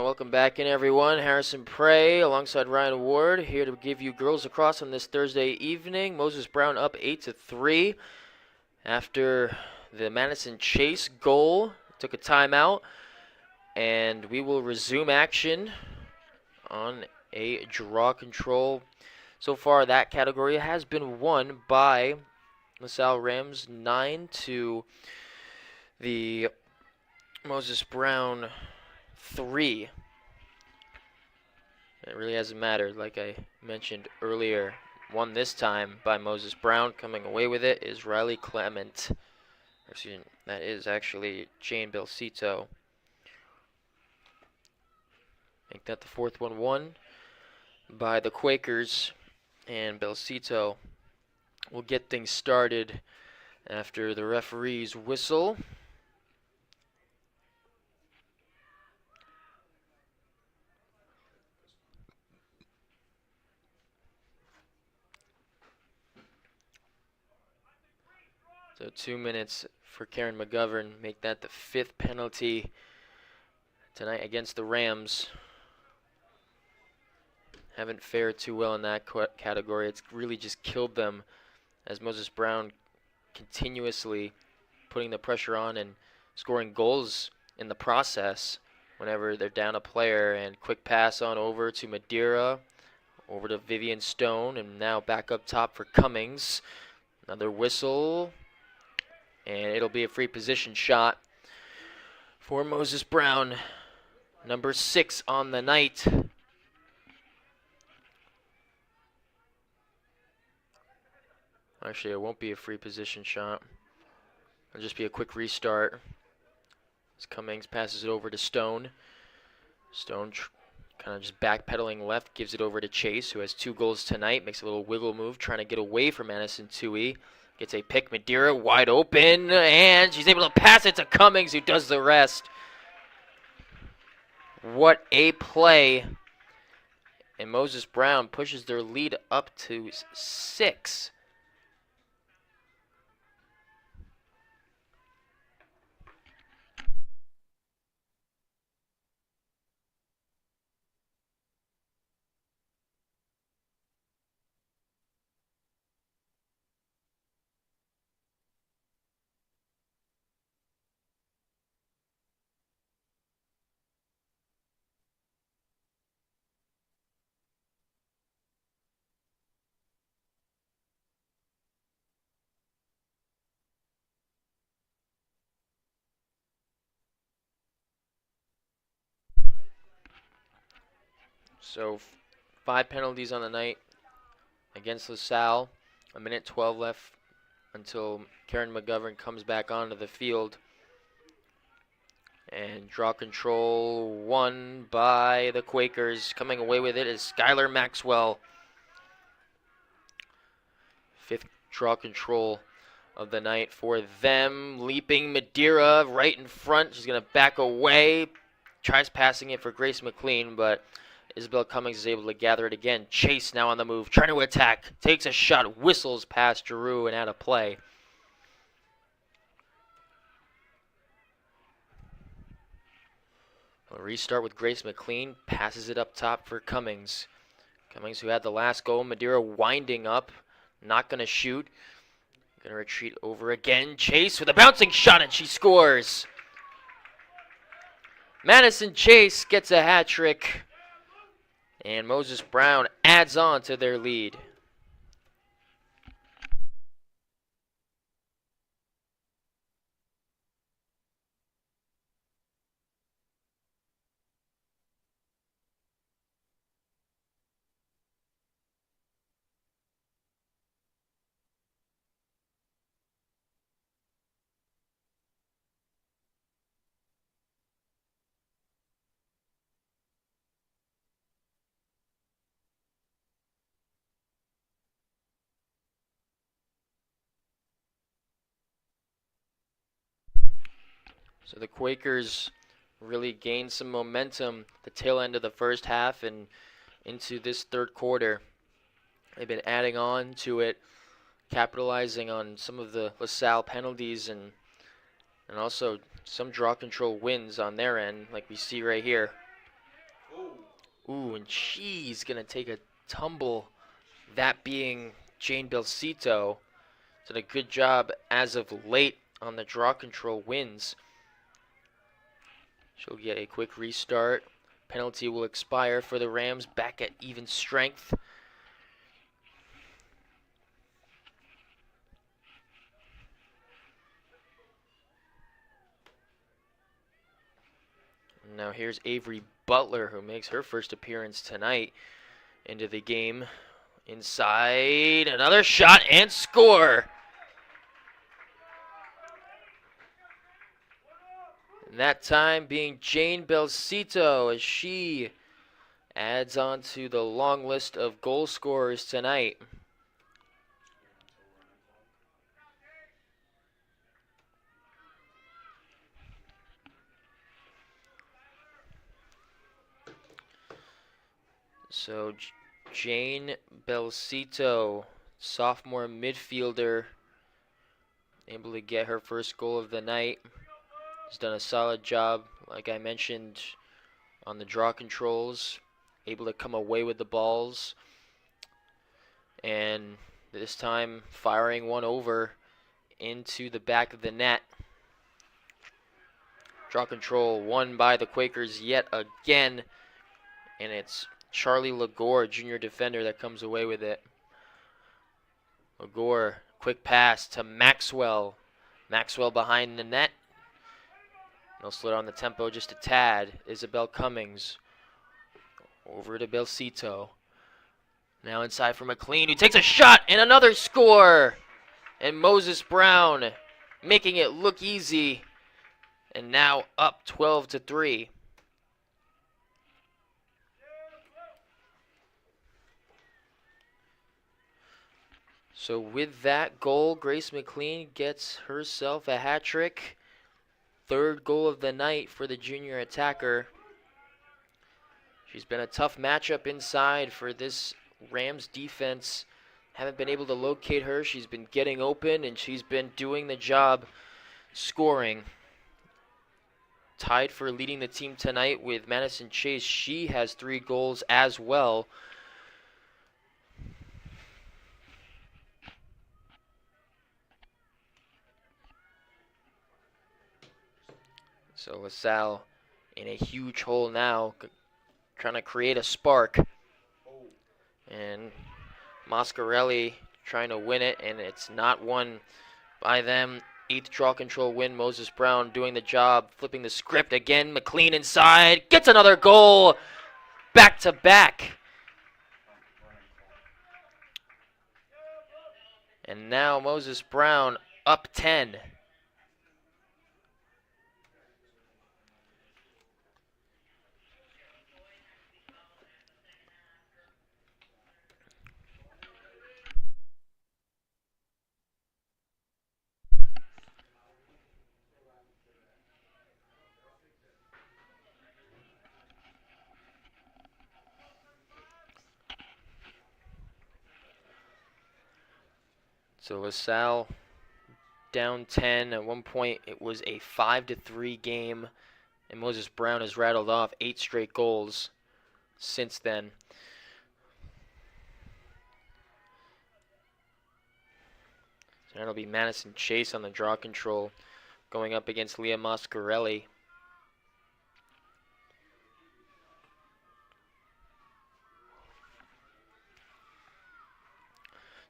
welcome back in, everyone. Harrison Prey alongside Ryan Ward here to give you girls lacrosse on this Thursday evening. Moses Brown up 8-3 after the Madison Chase goal. Took a timeout, and we will resume action on a draw control. So far, that category has been won by LaSalle Rams 9 to the Moses Brown 3. It really hasn't mattered, like I mentioned earlier. Won this time by Moses Brown. Coming away with it is Riley Clement. Excuse me, that is actually Jane Belcito. Make that the fourth one won by the Quakers, and Belcito will get things started after the referee's whistle. So 2 minutes for Karen McGovern. Make that the 5th penalty tonight against the Rams. Haven't fared too well in that category. It's really just killed them as Moses Brown continuously putting the pressure on and scoring goals in the process whenever they're down a player. And quick pass on over to Madeira, over to Vivian Stone, and now back up top for Cummings. Another whistle, and it'll be a free position shot for Moses Brown, number 6 on the night. Actually, it won't be a free position shot. It'll just be a quick restart. As Cummings passes it over to Stone. Stone kind of just backpedaling left, gives it over to Chase, who has 2 goals tonight. Makes a little wiggle move, trying to get away from Madison Tui. Gets a pick, Madeira wide open, and she's able to pass it to Cummings, who does the rest. What a play. And Moses Brown pushes their lead up to 6. So 5 penalties on the night against LaSalle. 1:12 left until Karen McGovern comes back onto the field. And draw control won by the Quakers. Coming away with it is Skylar Maxwell. 5th draw control of the night for them. Leaping Madeira right in front. She's going to back away. Tries passing it for Grace McLean, but Isabel Cummings is able to gather it again. Chase now on the move, trying to attack. Takes a shot, whistles past Giroux and out of play. A restart with Grace McLean. Passes it up top for Cummings. Cummings, who had the last goal. Madeira winding up. Not going to shoot. Going to retreat over again. Chase with a bouncing shot, and she scores. Madison Chase gets a hat trick. And Moses Brown adds on to their lead. So the Quakers really gained some momentum the tail end of the first half and into this third quarter. They've been adding on to it, capitalizing on some of the LaSalle penalties and also some draw control wins on their end, like we see right here. Ooh, and she's going to take a tumble, that being Jane Belcito. Did a good job as of late on the draw control wins. She'll get a quick restart. Penalty will expire for the Rams, back at even strength. Now here's Avery Butler, who makes her first appearance tonight into the game. Inside, another shot and score. And that time being Jane Belcito, as she adds on to the long list of goal scorers tonight. So Jane Belcito, sophomore midfielder, able to get her first goal of the night. Has done a solid job, like I mentioned, on the draw controls, able to come away with the balls, and this time firing one over into the back of the net. Draw control won by the Quakers yet again, and it's Charlie Lagore, junior defender, that comes away with it. Lagore, quick pass to Maxwell. Maxwell behind the net. They'll slow down the tempo just a tad. Isabel Cummings over to Belcito. Now inside for McLean, who takes a shot and another score. And Moses Brown making it look easy. And now up 12-3. So with that goal, Grace McLean gets herself a hat trick. Third goal of the night for the junior attacker. She's been a tough matchup inside for this Rams defense. Haven't been able to locate her. She's been getting open, and she's been doing the job scoring. Tied for leading the team tonight with Madison Chase. She has 3 goals as well. So LaSalle in a huge hole now, trying to create a spark. And Mascarelli trying to win it, and it's not won by them. 8th draw control win. Moses Brown doing the job, flipping the script again. McLean inside, gets another goal. Back to back. And now Moses Brown up 10. So LaSalle down 10. At one point, it was a 5-3 game, and Moses Brown has rattled off 8 straight goals since then. So that'll be Madison Chase on the draw control, going up against Leah Mascarelli.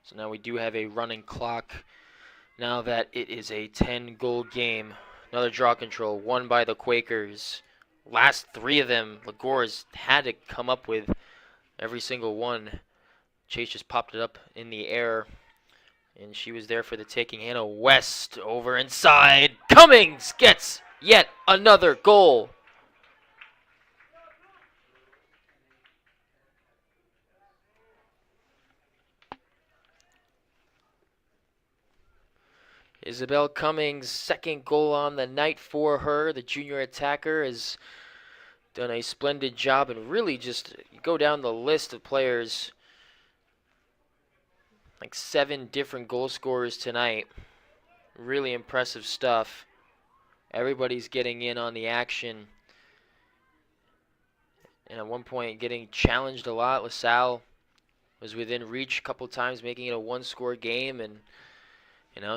So now we do have a running clock now that it is a 10-goal game. Another draw control won by the Quakers. Last 3 of them, Lagore's had to come up with every single one. Chase just popped it up in the air, and she was there for the taking. Hannah West over inside. Cummings gets yet another goal. Isabel Cummings, 2nd goal on the night for her. The junior attacker has done a splendid job, and really just go down the list of players, like 7 different goal scorers tonight. Really impressive stuff. Everybody's getting in on the action. and at one point getting challenged a lot. LaSalle was within reach a couple times, making it a one-score game, and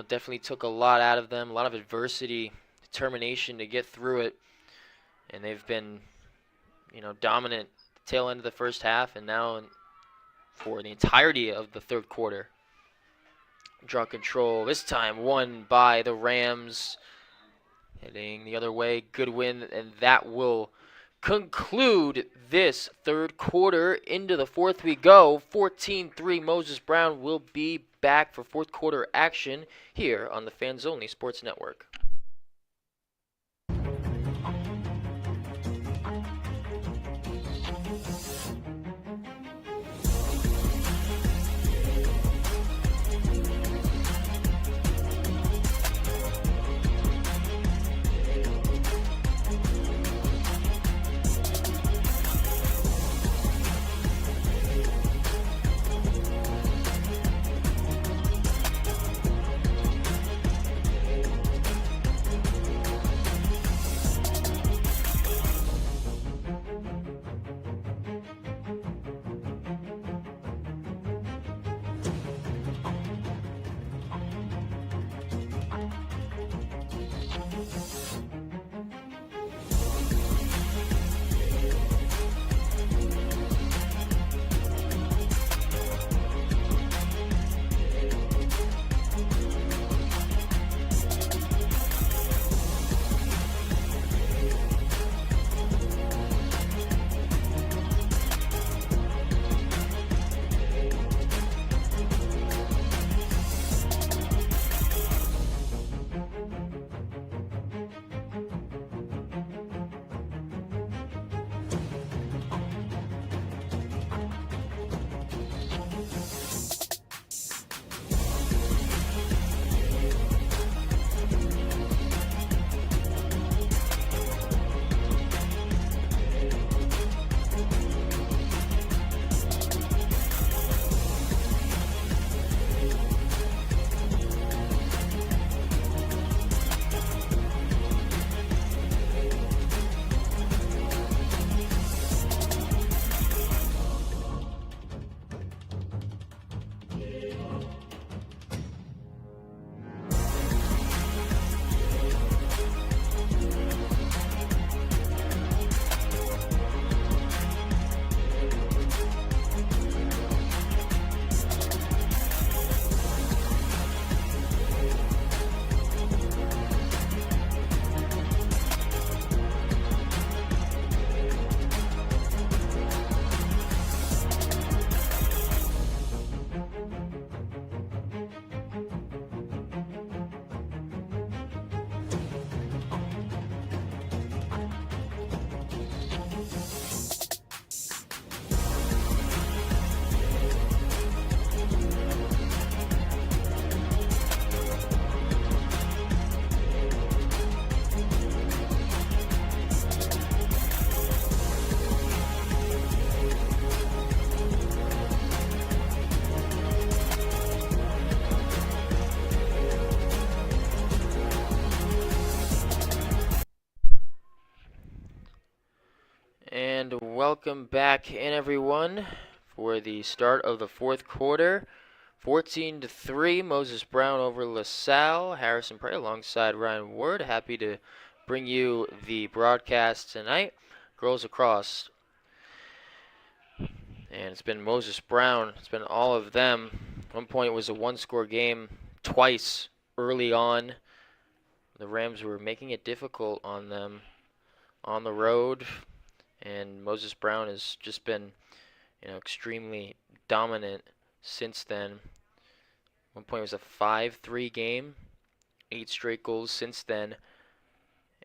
definitely took a lot out of them, a lot of adversity, determination to get through it, and they've been, dominant tail end of the first half, and now for the entirety of the third quarter. Draw control, this time won by the Rams, heading the other way, good win, and that will conclude this third quarter. Into the fourth we go. 14-3. Moses Brown will be back for fourth quarter action here on the Fans Only Sports Network. And welcome back in, everyone, for the start of the fourth quarter. 14-3, Moses Brown over LaSalle. Harrison Prey alongside Ryan Ward. Happy to bring you the broadcast tonight. Girls across. And it's been Moses Brown. It's been all of them. At one point it was a one-score game twice early on. The Rams were making it difficult on them on the road. And Moses Brown has just been, extremely dominant since then. At one point it was a 5-3 game, 8 straight goals since then.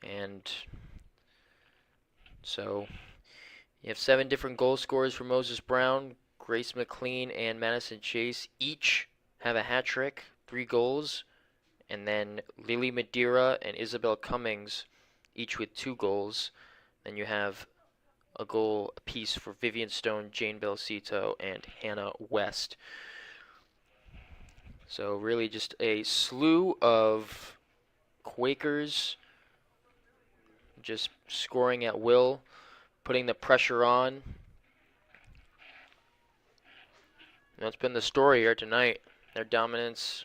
And so you have 7 different goal scorers for Moses Brown. Grace McLean and Madison Chase each have a hat trick, 3 goals. And then Lily Madeira and Isabel Cummings each with 2 goals. Then you have a goal apiece for Vivian Stone, Jane Belcito, and Hannah West. So really just a slew of Quakers just scoring at will. putting the pressure on. That's been the story here tonight. Their dominance,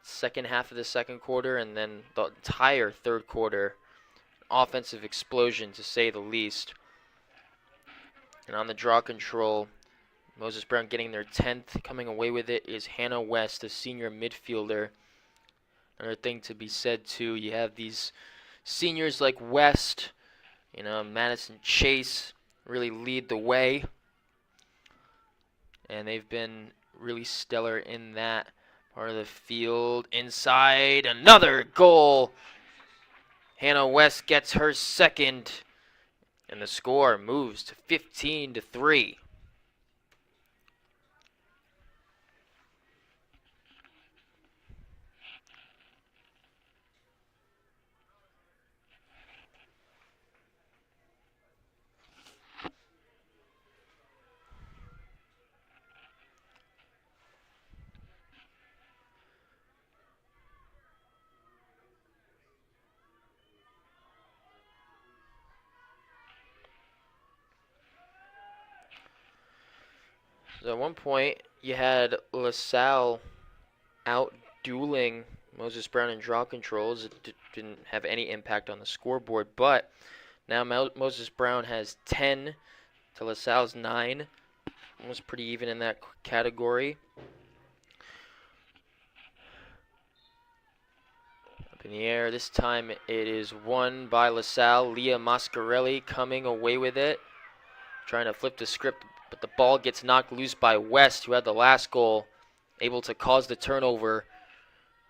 second half of the second quarter and then the entire third quarter. Offensive explosion, to say the least. And on the draw control, Moses Brown getting their 10th. Coming away with it is Hannah West, a senior midfielder. Another thing to be said, too, you have these seniors like West, Madison Chase really lead the way. And they've been really stellar in that part of the field. Inside, another goal. Hannah West gets her second, and the score moves to 15-3. So at one point, you had LaSalle out dueling Moses Brown in draw controls. It didn't have any impact on the scoreboard, but now Moses Brown has 10 to LaSalle's 9. Almost pretty even in that category. Up in the air, this time it is won by LaSalle. Leah Mascarelli coming away with it. Trying to flip the script, but the ball gets knocked loose by West, who had the last goal, able to cause the turnover.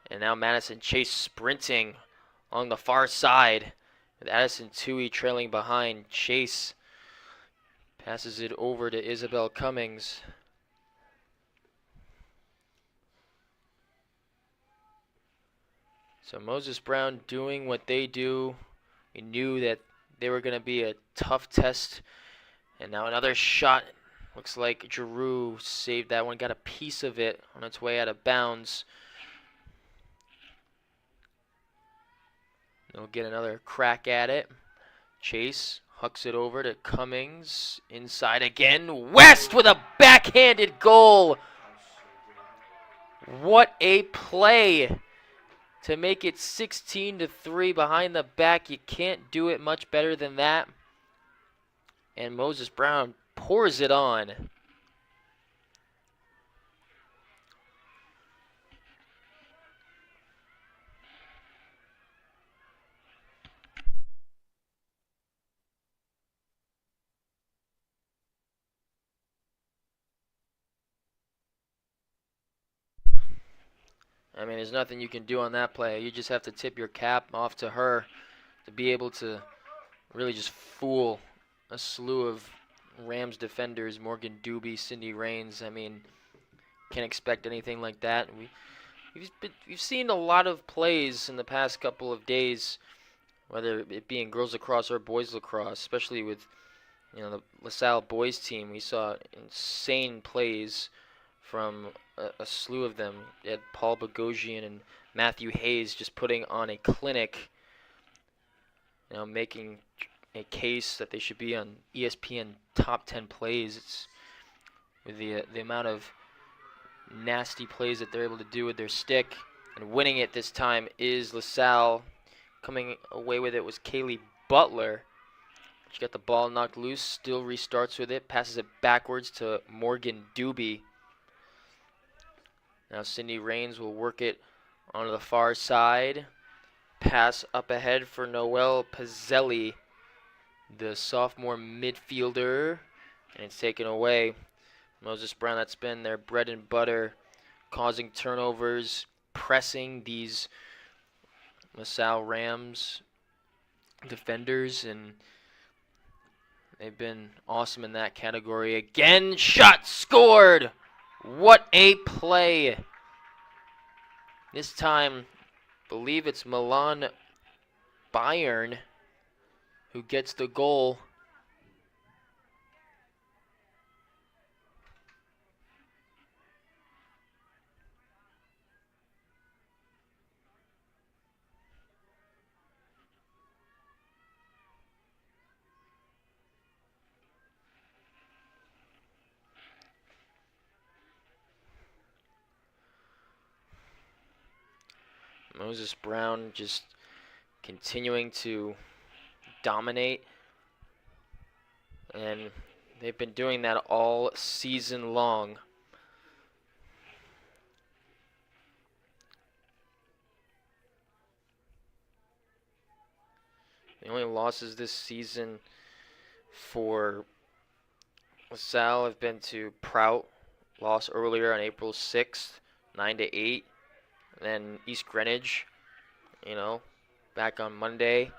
And now Madison Chase sprinting along the far side with Addison Tui trailing behind. Chase passes it over to Isabel Cummings. So Moses Brown doing what they do. We knew that they were going to be a tough test. And now another shot. Looks like Giroux saved that one, got a piece of it on its way out of bounds. They'll get another crack at it. Chase hucks it over to Cummings. Inside again. West with a backhanded goal. What a play to make it 16-3 behind the back. You can't do it much better than that. And Moses Brown pours it on. I mean, there's nothing you can do on that play. You just have to tip your cap off to her to be able to really just fool a slew of Rams defenders, Morgan Doobie, Cindy Raines. I mean, can't expect anything like that. We've seen a lot of plays in the past couple of days, whether it be in girls lacrosse or boys lacrosse, especially with the LaSalle boys team. We saw insane plays from a slew of them. You had Paul Bogosian and Matthew Hayes just putting on a clinic, making a case that they should be on ESPN top 10 plays. It's with the amount of nasty plays that they're able to do with their stick. And winning it this time is LaSalle. Coming away with it was Kaylee Butler. She got the ball knocked loose, still restarts with it, passes it backwards to Morgan Doobie. Now Cindy Raines will work it onto the far side. Pass up ahead for Noelle Pizzelli, the sophomore midfielder, and it's taken away. Moses Brown, that's been their bread and butter, causing turnovers, pressing these LaSalle Rams defenders, and they've been awesome in that category. Again, shot scored! What a play! This time, I believe it's Milan Bayern who gets the goal. Moses Brown just continuing to dominate, and they've been doing that all season long. The only losses this season for Salle have been to Prout, lost earlier on April 6th, 9-8. Then East Greenwich, back on Monday,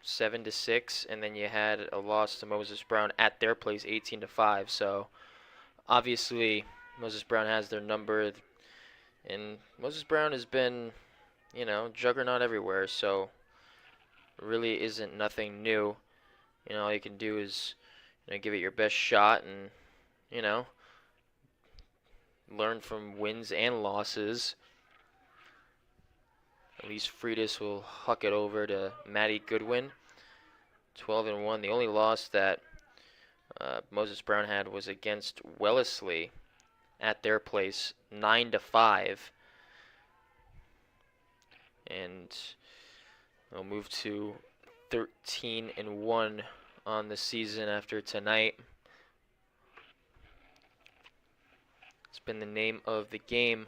7-6, and then you had a loss to Moses Brown at their place, 18-5. So obviously Moses Brown has their number, and Moses Brown has been, juggernaut everywhere. So really isn't nothing new. All you can do is, give it your best shot and, learn from wins and losses. At least Freitas will huck it over to Matty Goodwin, 12-1. The only loss that Moses Brown had was against Wellesley at their place, 9-5. And they'll move to 13-1 on the season after tonight. It's been the name of the game.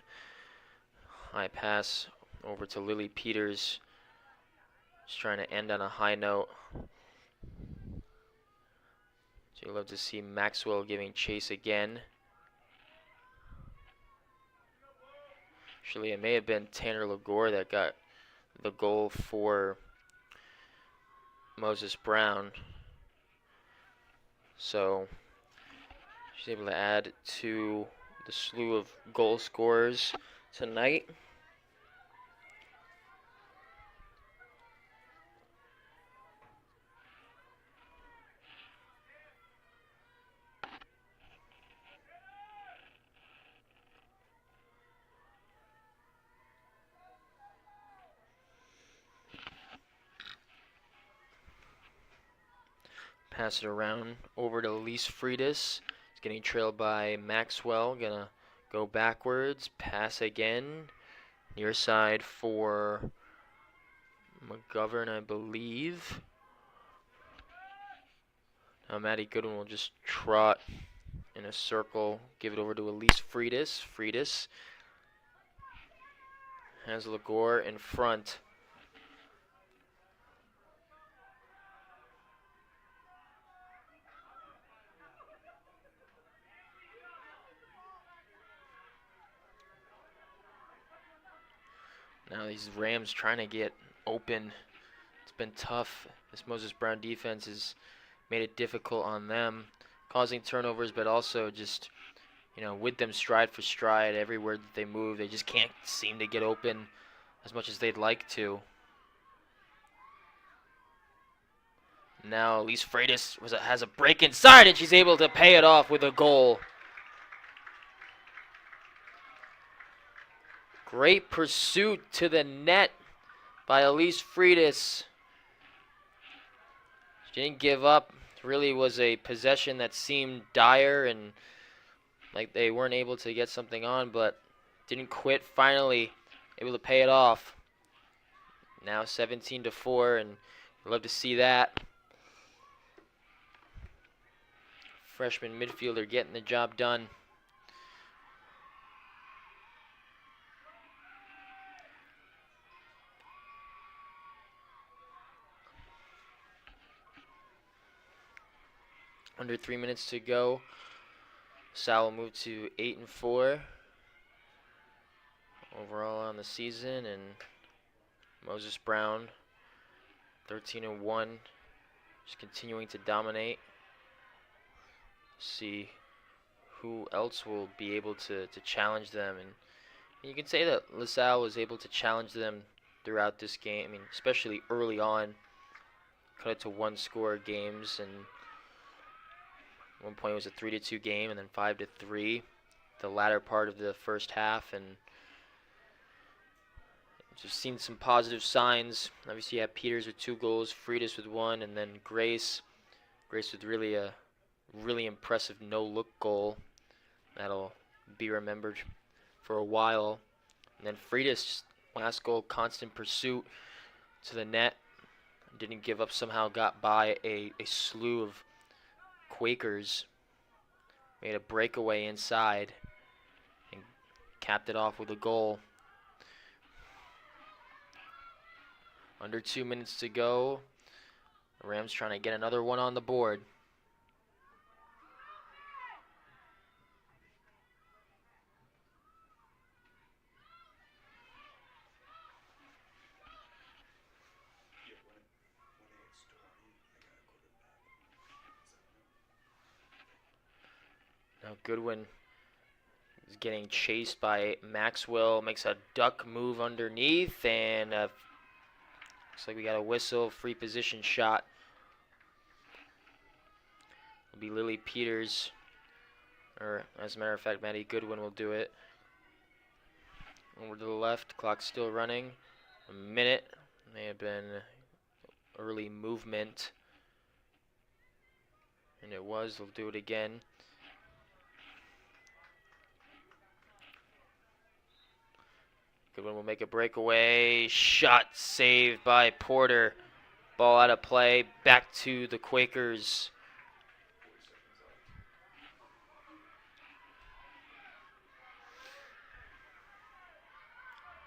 I pass over to Lily Peters. Just trying to end on a high note. So you'll love to see Maxwell giving chase again. Actually, it may have been Tanner Lagore that got the goal for Moses Brown. So she's able to add to the slew of goal scorers tonight. Pass it around over to Elise Freitas. He's getting trailed by Maxwell. Gonna go backwards. Pass again. Near side for McGovern, I believe. Now Matty Goodwin will just trot in a circle. Give it over to Elise Freitas. Freitas has Lagore in front. Now these Rams trying to get open. It's been tough. This Moses Brown defense has made it difficult on them, causing turnovers, but also just, with them stride for stride, everywhere that they move, they just can't seem to get open as much as they'd like to. Now Elise Freitas has a break inside, and she's able to pay it off with a goal. Great pursuit to the net by Elise Freitas. She didn't give up. It really was a possession that seemed dire and like they weren't able to get something on, but didn't quit. Finally able to pay it off. Now 17-4, and we'd love to see that. Freshman midfielder getting the job done. Under 3 minutes to go. Salle will move to 8-4 overall on the season, and Moses Brown 13-1, just continuing to dominate. See who else will be able to challenge them, and you can say that LaSalle was able to challenge them throughout this game. I mean, especially early on, cut it to one-score games, and at one point it was a 3-2 game, and then 5-3 the latter part of the first half, and just seen some positive signs. Obviously you have Peters with 2 goals, Freitas with 1, and then Grace with really a impressive no-look goal that'll be remembered for a while And then Freitas, last goal, constant pursuit to the net. Didn't give up, somehow got by a slew of Quakers. Made a breakaway inside and capped it off with a goal. Under 2 minutes to go. The Rams trying to get another one on the board. Now Goodwin is getting chased by Maxwell. Makes a duck move underneath, and looks like we got a whistle. Free position shot. It'll be Lily Peters, or as a matter of fact, Maddie Goodwin will do it. Over to the left. Clock's still running. A minute. May have been early movement, and it was. They'll do it again. Goodwin will make a breakaway. Shot saved by Porter. Ball out of play. Back to the Quakers.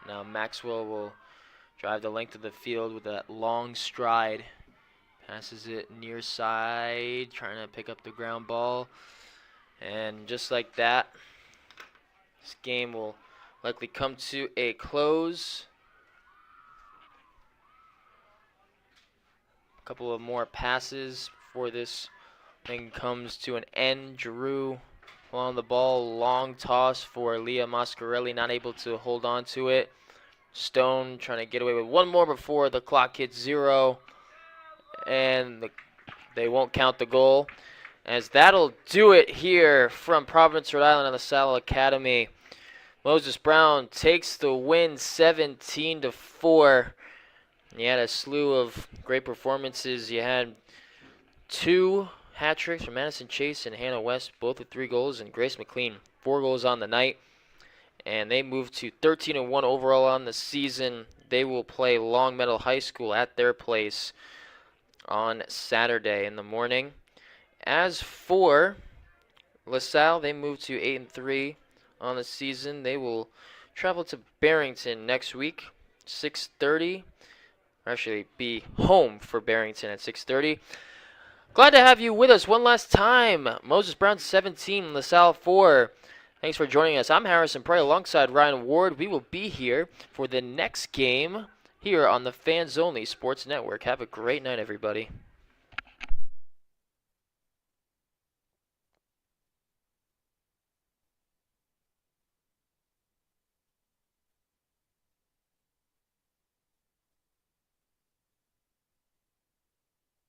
Now Maxwell will drive the length of the field with that long stride. Passes it near side, trying to pick up the ground ball. And just like that, this game will likely come to a close. A couple of more passes before this thing comes to an end. Giroux along the ball, long toss for Leah Mascarelli, not able to hold on to it. Stone trying to get away with one more before the clock hits 0, and they won't count the goal, as that'll do it here from Providence, Rhode Island, on the Salle Academy. Moses Brown takes the win 17-4. You had a slew of great performances. You had 2 hat tricks from Madison Chase and Hannah West, both with 3 goals, and Grace McLean, 4 goals on the night. And they moved to 13-1 overall on the season. They will play Long Meadow High School at their place on Saturday in the morning. As for LaSalle, they moved to 8-3 on the season. They will travel to Barrington next week, 6:30. Actually, be home for Barrington at 6:30. Glad to have you with us one last time. Moses Brown 17, LaSalle 4. Thanks for joining us. I'm Harrison Prey alongside Ryan Ward. We will be here for the next game here on the Fans Only Sports Network. Have a great night, everybody.